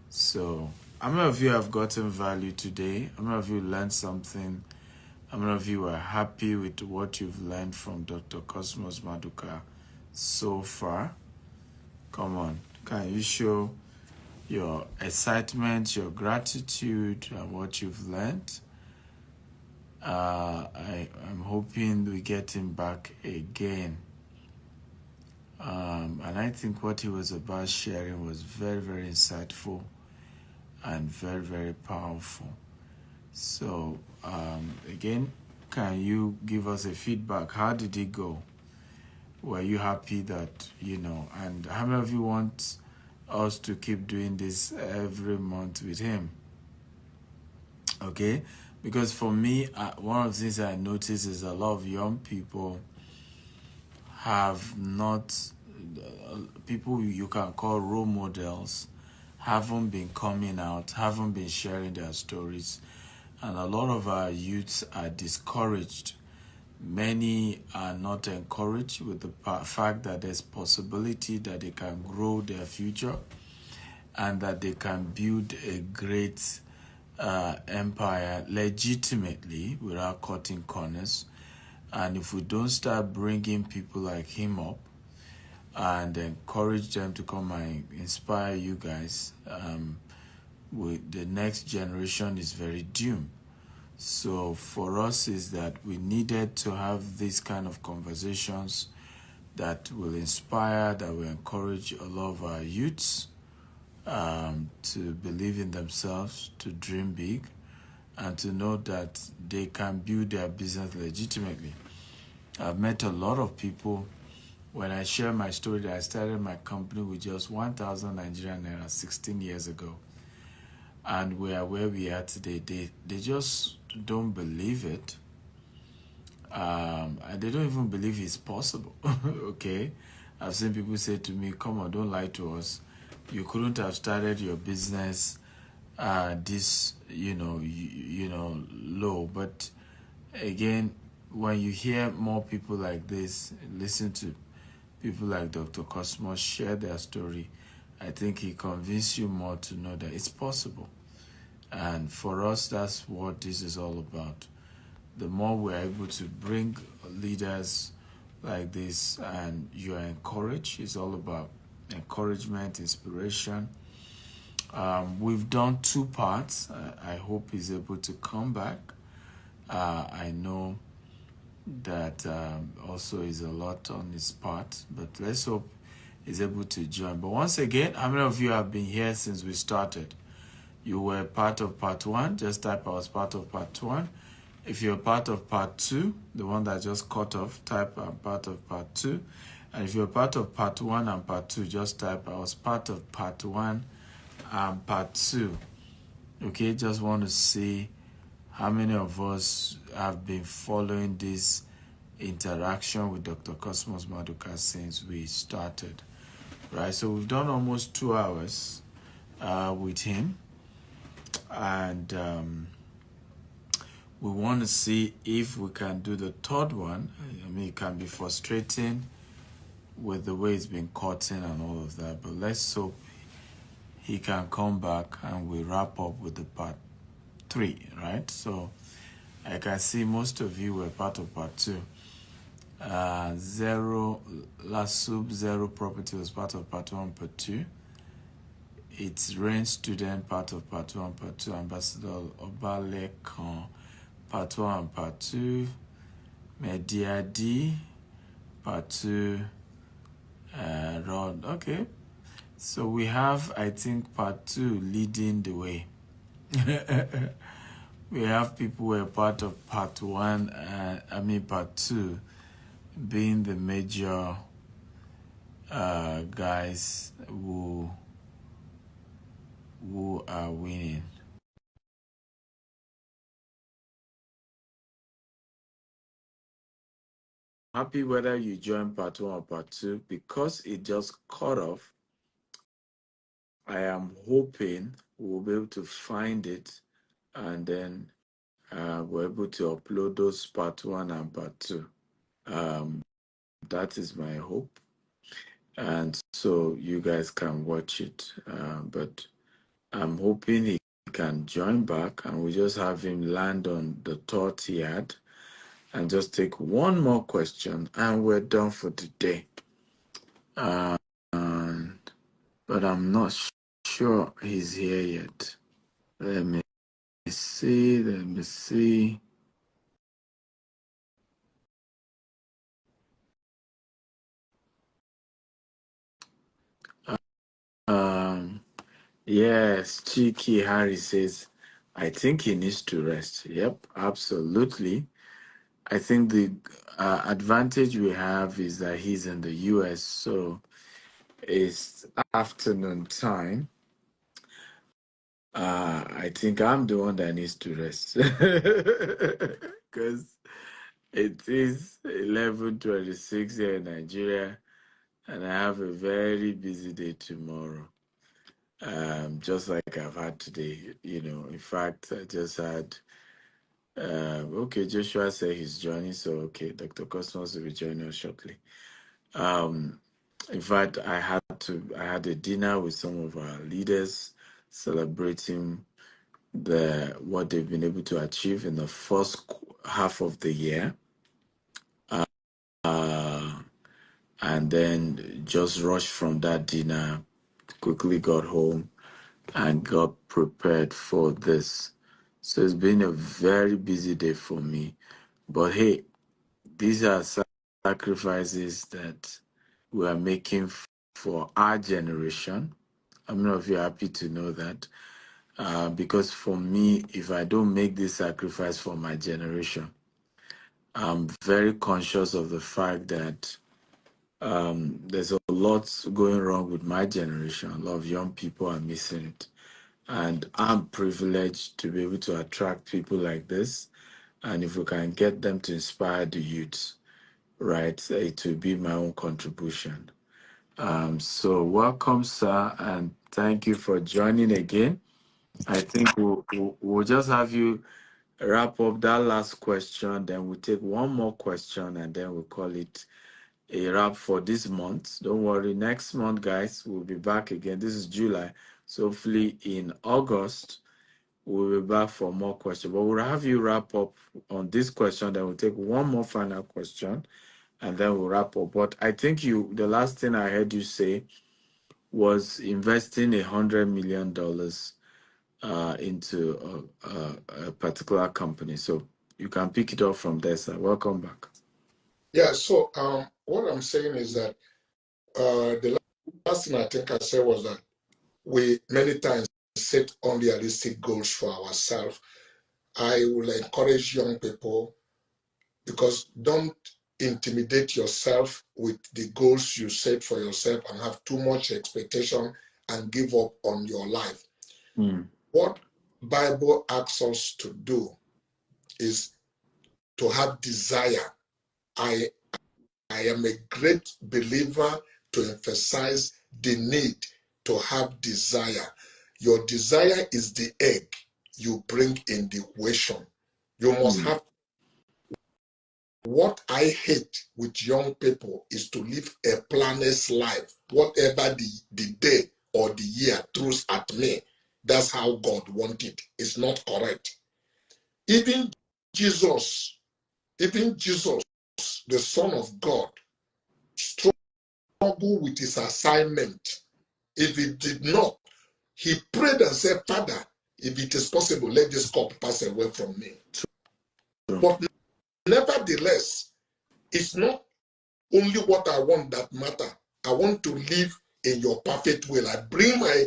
So how many of you have gotten value today? How many of you learned something? How many of you are happy with what you've learned from Dr. Cosmas Maduka so far? Come on, can you show your excitement, your gratitude, and what you've learned? I'm hoping we get him back again. And I think what he was about sharing was very, very insightful and very, very powerful. So, again, can you give us a feedback? How did it go? Were you happy that, and how many of you want us to keep doing this every month with him? Okay? Because for me, one of the things I notice is a lot of young people have not, people you can call role models, haven't been coming out, haven't been sharing their stories. And a lot of our youths are discouraged. Many are not encouraged with the fact that there's possibility that they can grow their future and that they can build a great empire legitimately without cutting corners. And if we don't start bringing people like him up and encourage them to come and inspire you guys, the next generation is very doomed. So for us is that we needed to have these kind of conversations that will inspire, that will encourage a lot of our youths to believe in themselves, to dream big, and to know that they can build their business legitimately. I've met a lot of people. When I share my story that I started my company with just 1,000 Nigerian naira 16 years ago, and we are where we are today, they just don't believe it. And they don't even believe it's possible. Okay? I've seen people say to me, come on, don't lie to us. You couldn't have started your business this, low. But again, when you hear more people like this, listen to people like Dr. Cosmos share their story, I think he convinced you more to know that it's possible. And for us, that's what this is all about. The more we're able to bring leaders like this and you are encouraged, it's all about encouragement, inspiration. We've done 2 parts. I hope he's able to come back. I know that also is a lot on his part, but let's hope he's able to join. But once again, how many of you have been here since we started? You were part of part 1, just type I was part of part 1. If you're part of part 2, the one that just cut off, type I'm part of part 2. And if you're part of part 1 and part 2, just type I was part of part 1 and part 2. Okay, just want to see how many of us have been following this interaction with Dr. Cosmos Maduka since we started. Right, so we've done almost 2 hours with him. And we want to see if we can do the 3rd one. I mean, it can be frustrating with the way it's been cutting and all of that, but let's hope he can come back and we wrap up with the part 3, right? So I can see most of you were part of part 2. Zero property was part of part 1, part 2. It's Rain Student, part of part 1, part 2. Ambassador Obalekan, part 1 and part 2. Media D, part 2. Rod. Okay. So we have, I think, part 2 leading the way. We have people who are part of part 1, part 2, being the major guys who are winning. Happy whether you join part 1 or part 2, because it just cut off. I am hoping we'll be able to find it, and then we're able to upload those part one and part two. Um, that is my hope. And so you guys can watch it. But I'm hoping he can join back and we just have him land on the thought he had and just take one more question and we're done for the day. And, but I'm not sure he's here yet. Let me see. Let me see. Um, yes, Cheeky Harry says, I think he needs to rest. Yep, absolutely. I think the advantage we have is that he's in the US, so it's afternoon time. I think I'm the one that needs to rest because it is 11:26 here in Nigeria, and I have a very busy day tomorrow. Just like I've had today, In fact, I just had. Okay, Joshua said he's joining, so okay, Dr. Cosmos will be joining us shortly. Um, in fact, I had a dinner with some of our leaders celebrating what they've been able to achieve in the first half of the year. Uh, and then just rushed from that dinner, quickly got home and got prepared for this. So it's been a very busy day for me. But hey, these are sacrifices that we are making for our generation. I'm not very happy to know that. Because for me, if I don't make this sacrifice for my generation, I'm very conscious of the fact that there's a lot going wrong with my generation. A lot of young people are missing it. And I'm privileged to be able to attract people like this. And if we can get them to inspire the youth, right, it will be my own contribution. So welcome, sir, and thank you for joining again. I think we'll just have you wrap up that last question, then we'll take one more question, and then we'll call it a wrap for this month. Don't worry, next month, guys, we'll be back again. This is July, so hopefully in August, we'll be back for more questions. But we'll have you wrap up on this question, then we'll take one more final question, and then we'll wrap up. But I think the last thing I heard you say was investing $100 million into a particular company. So you can pick it up from there, sir. Welcome back. Yeah, so what I'm saying is that the last thing I think I said was that we many times set unrealistic goals for ourselves. I will encourage young people, because don't intimidate yourself with the goals you set for yourself and have too much expectation and give up on your life. What Bible asks us to do is to have desire. I am a great believer to emphasize the need to have desire. Your desire is the egg you bring in the equation. You must have. What I hate with young people is to live a planless life. Whatever the day or the year throws at me, that's how God wanted. It's not correct. Even Jesus, the Son of God, struggled with his assignment. If he did not, he prayed and said, Father, if it is possible, let this cup pass away from me. But nevertheless, it's not only what I want that matter. I want to live in your perfect will. I bring my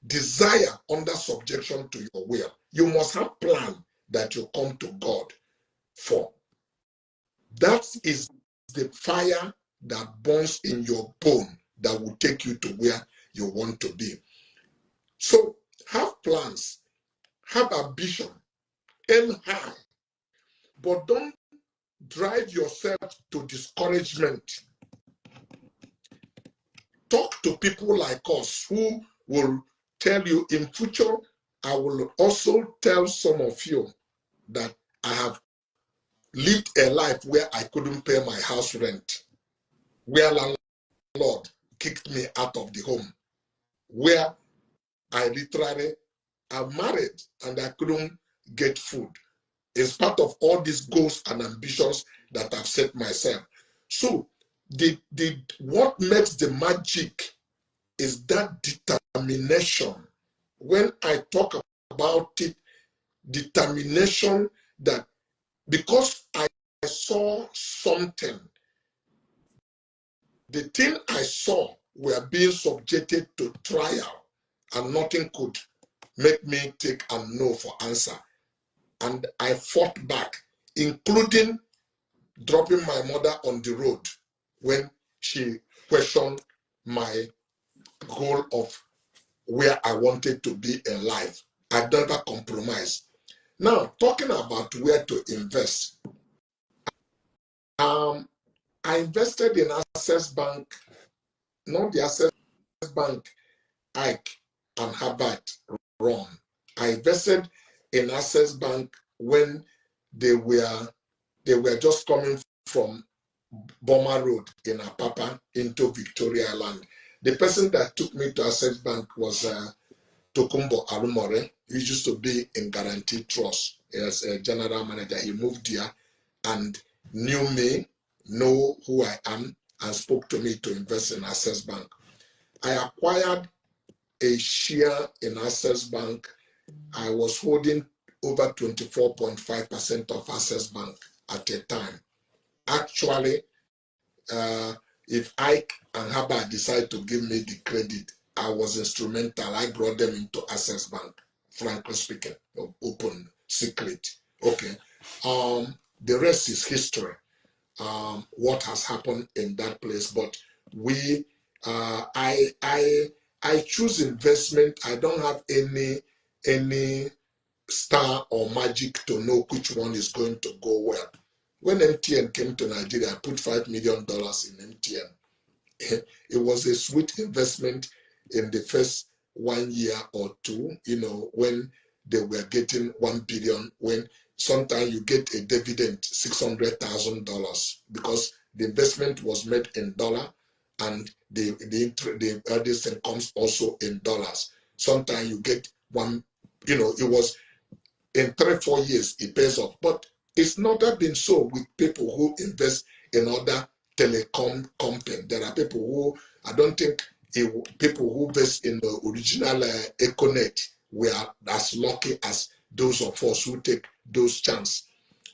desire under subjection to your will. You must have plan that you come to God for. That is the fire that burns in your bone that will take you to where you want to be. So have plans, have ambition, aim high, but don't drive yourself to discouragement. Talk to people like us who will tell you in future, I will also tell some of you that I have lived a life where I couldn't pay my house rent, where landlord kicked me out of the home, where I literally am married and I couldn't get food. It's part of all these goals and ambitions that I've set myself. So what makes the magic is that determination. When I talk about it, determination that because I saw something, the thing I saw were being subjected to trial and nothing could make me take a no for answer. And I fought back, including dropping my mother on the road when she questioned my goal of where I wanted to be in life. I never compromised. Now, talking about where to invest, I invested in Access Bank, not the Access Bank Ike and Herbert run. I invested in Access Bank when they were just coming from Boma Road in Apapa into Victoria Land. The person that took me to Access Bank was Tokumbo Arumore. He used to be in Guarantee Trust as a general manager. He moved here and knew me, know who I am, and spoke to me to invest in Access Bank. I acquired a share in Access Bank. I was holding over 24.5% of Access Bank at a time. Actually, if Ike and Herbert decide to give me the credit, I was instrumental. I brought them into Access Bank, frankly speaking, open, secret. Okay. The rest is history. What has happened in that place. But I choose investment. I don't have any star or magic to know which one is going to go well. When MTN came to Nigeria, I put $5 million in MTN. It was a sweet investment in the first 1 year or two, when they were getting 1 billion, when sometimes you get a dividend, $600,000, because the investment was made in dollar and the earnings comes also in dollars. Sometimes you get one, it was in 3-4 years, it pays off. But it's not been so with people who invest in other telecom company. There are people who, I don't think people who invest in the original Econet were as lucky as those of us who take those chances.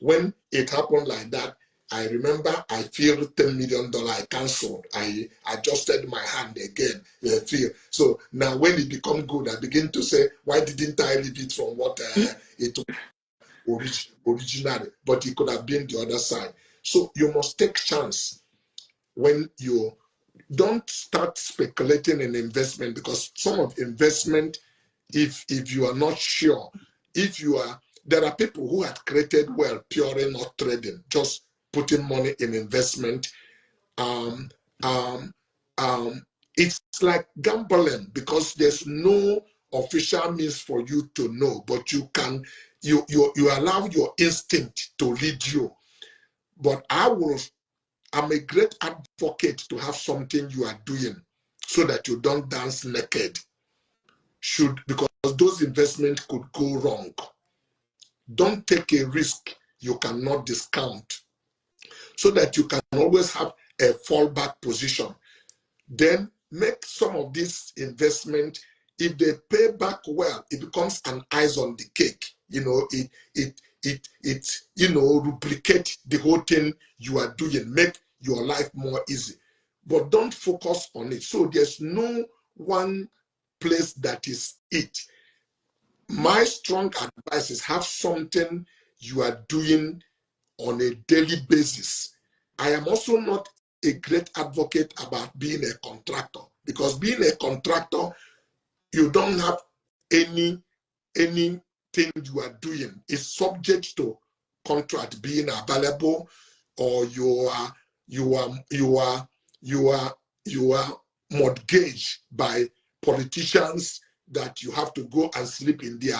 When it happened like that, I remember I feel $10 million I canceled. I adjusted my hand again. So now when it become good, I begin to say, why didn't I leave it from what it originally? But it could have been the other side. So you must take chance when you don't start speculating in investment, because some of investment, if you are not sure, there are people who had created wealth purely not trading, just putting money in investment. It's like gambling, because there's no official means for you to know, but you allow your instinct to lead you. But I'm a great advocate to have something you are doing so that you don't dance naked. Because those investments could go wrong. Don't take a risk you cannot discount, so that you can always have a fallback position. Then make some of this investment. If they pay back well, it becomes an eyes on the cake. It replicate the whole thing you are doing, make your life more easy. But don't focus on it. So there's no one place that is it. My strong advice is have something you are doing on a daily basis. I am also not a great advocate about being a contractor, because being a contractor, you don't have anything you are doing is subject to contract being available, or you are mortgaged by politicians that you have to go and sleep in their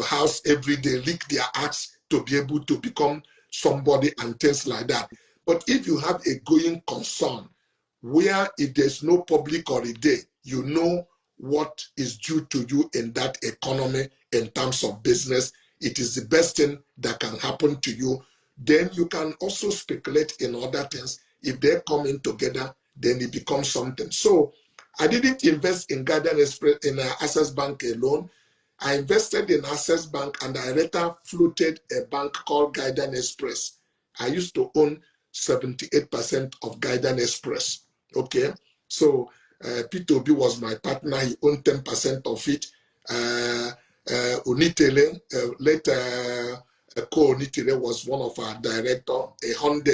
house every day, lick their ass to be able to become somebody and things like that. But if you have a going concern where if there's no public holiday, you know what is due to you in that economy in terms of business, it is the best thing that can happen to you. Then you can also speculate in other things. If they're coming together, then it becomes something. So I didn't invest in Guardian Express in Access Bank alone. I invested in Access Bank and I later floated a bank called Guardian Express. I used to own 78% of Guardian Express. Okay, so P2B was my partner. He owned 10% of it. Unitele, later Co Unitele was one of our directors. A Honda,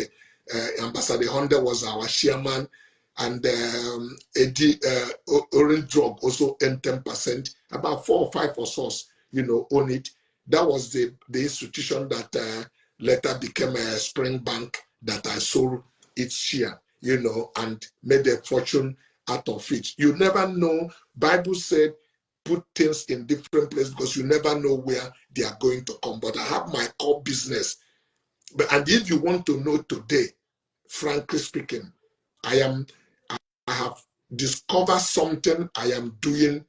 Ambassador Honda was our chairman, and Eddie Orange Drug also owned 10%. About 4 or 5 of us, own it. That was the institution that later became a Spring Bank that I sold its share, and made a fortune out of it. You never know. Bible said, put things in different places because you never know where they are going to come. But I have my core business. And if you want to know today, frankly speaking, I have discovered something I am doing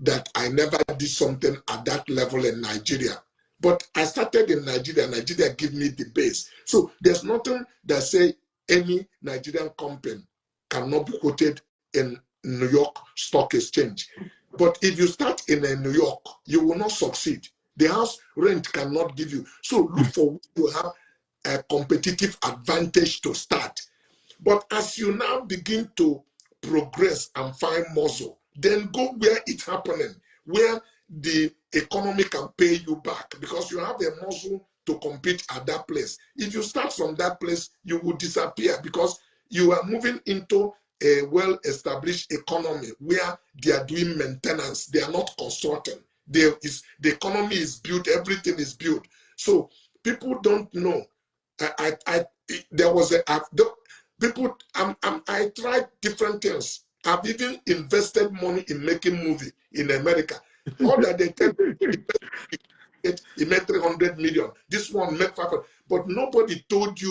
that I never did something at that level in Nigeria. But I started in Nigeria. Nigeria gave me the base. So there's nothing that say any Nigerian company cannot be quoted in New York Stock Exchange. But if you start in New York, you will not succeed. The house rent cannot give you. So look for you have a competitive advantage to start. But as you now begin to progress and find muscle, then go where it's happening, where the economy can pay you back because you have a muscle to compete at that place. If you start from that place, you will disappear because you are moving into a well-established economy where they are doing maintenance. They are not constructing. The economy is built, everything is built. So people don't know. There was people, I tried different things. I've even invested money in making movie in America. All that they tell me, he made 300 million. This one made 500. But nobody told you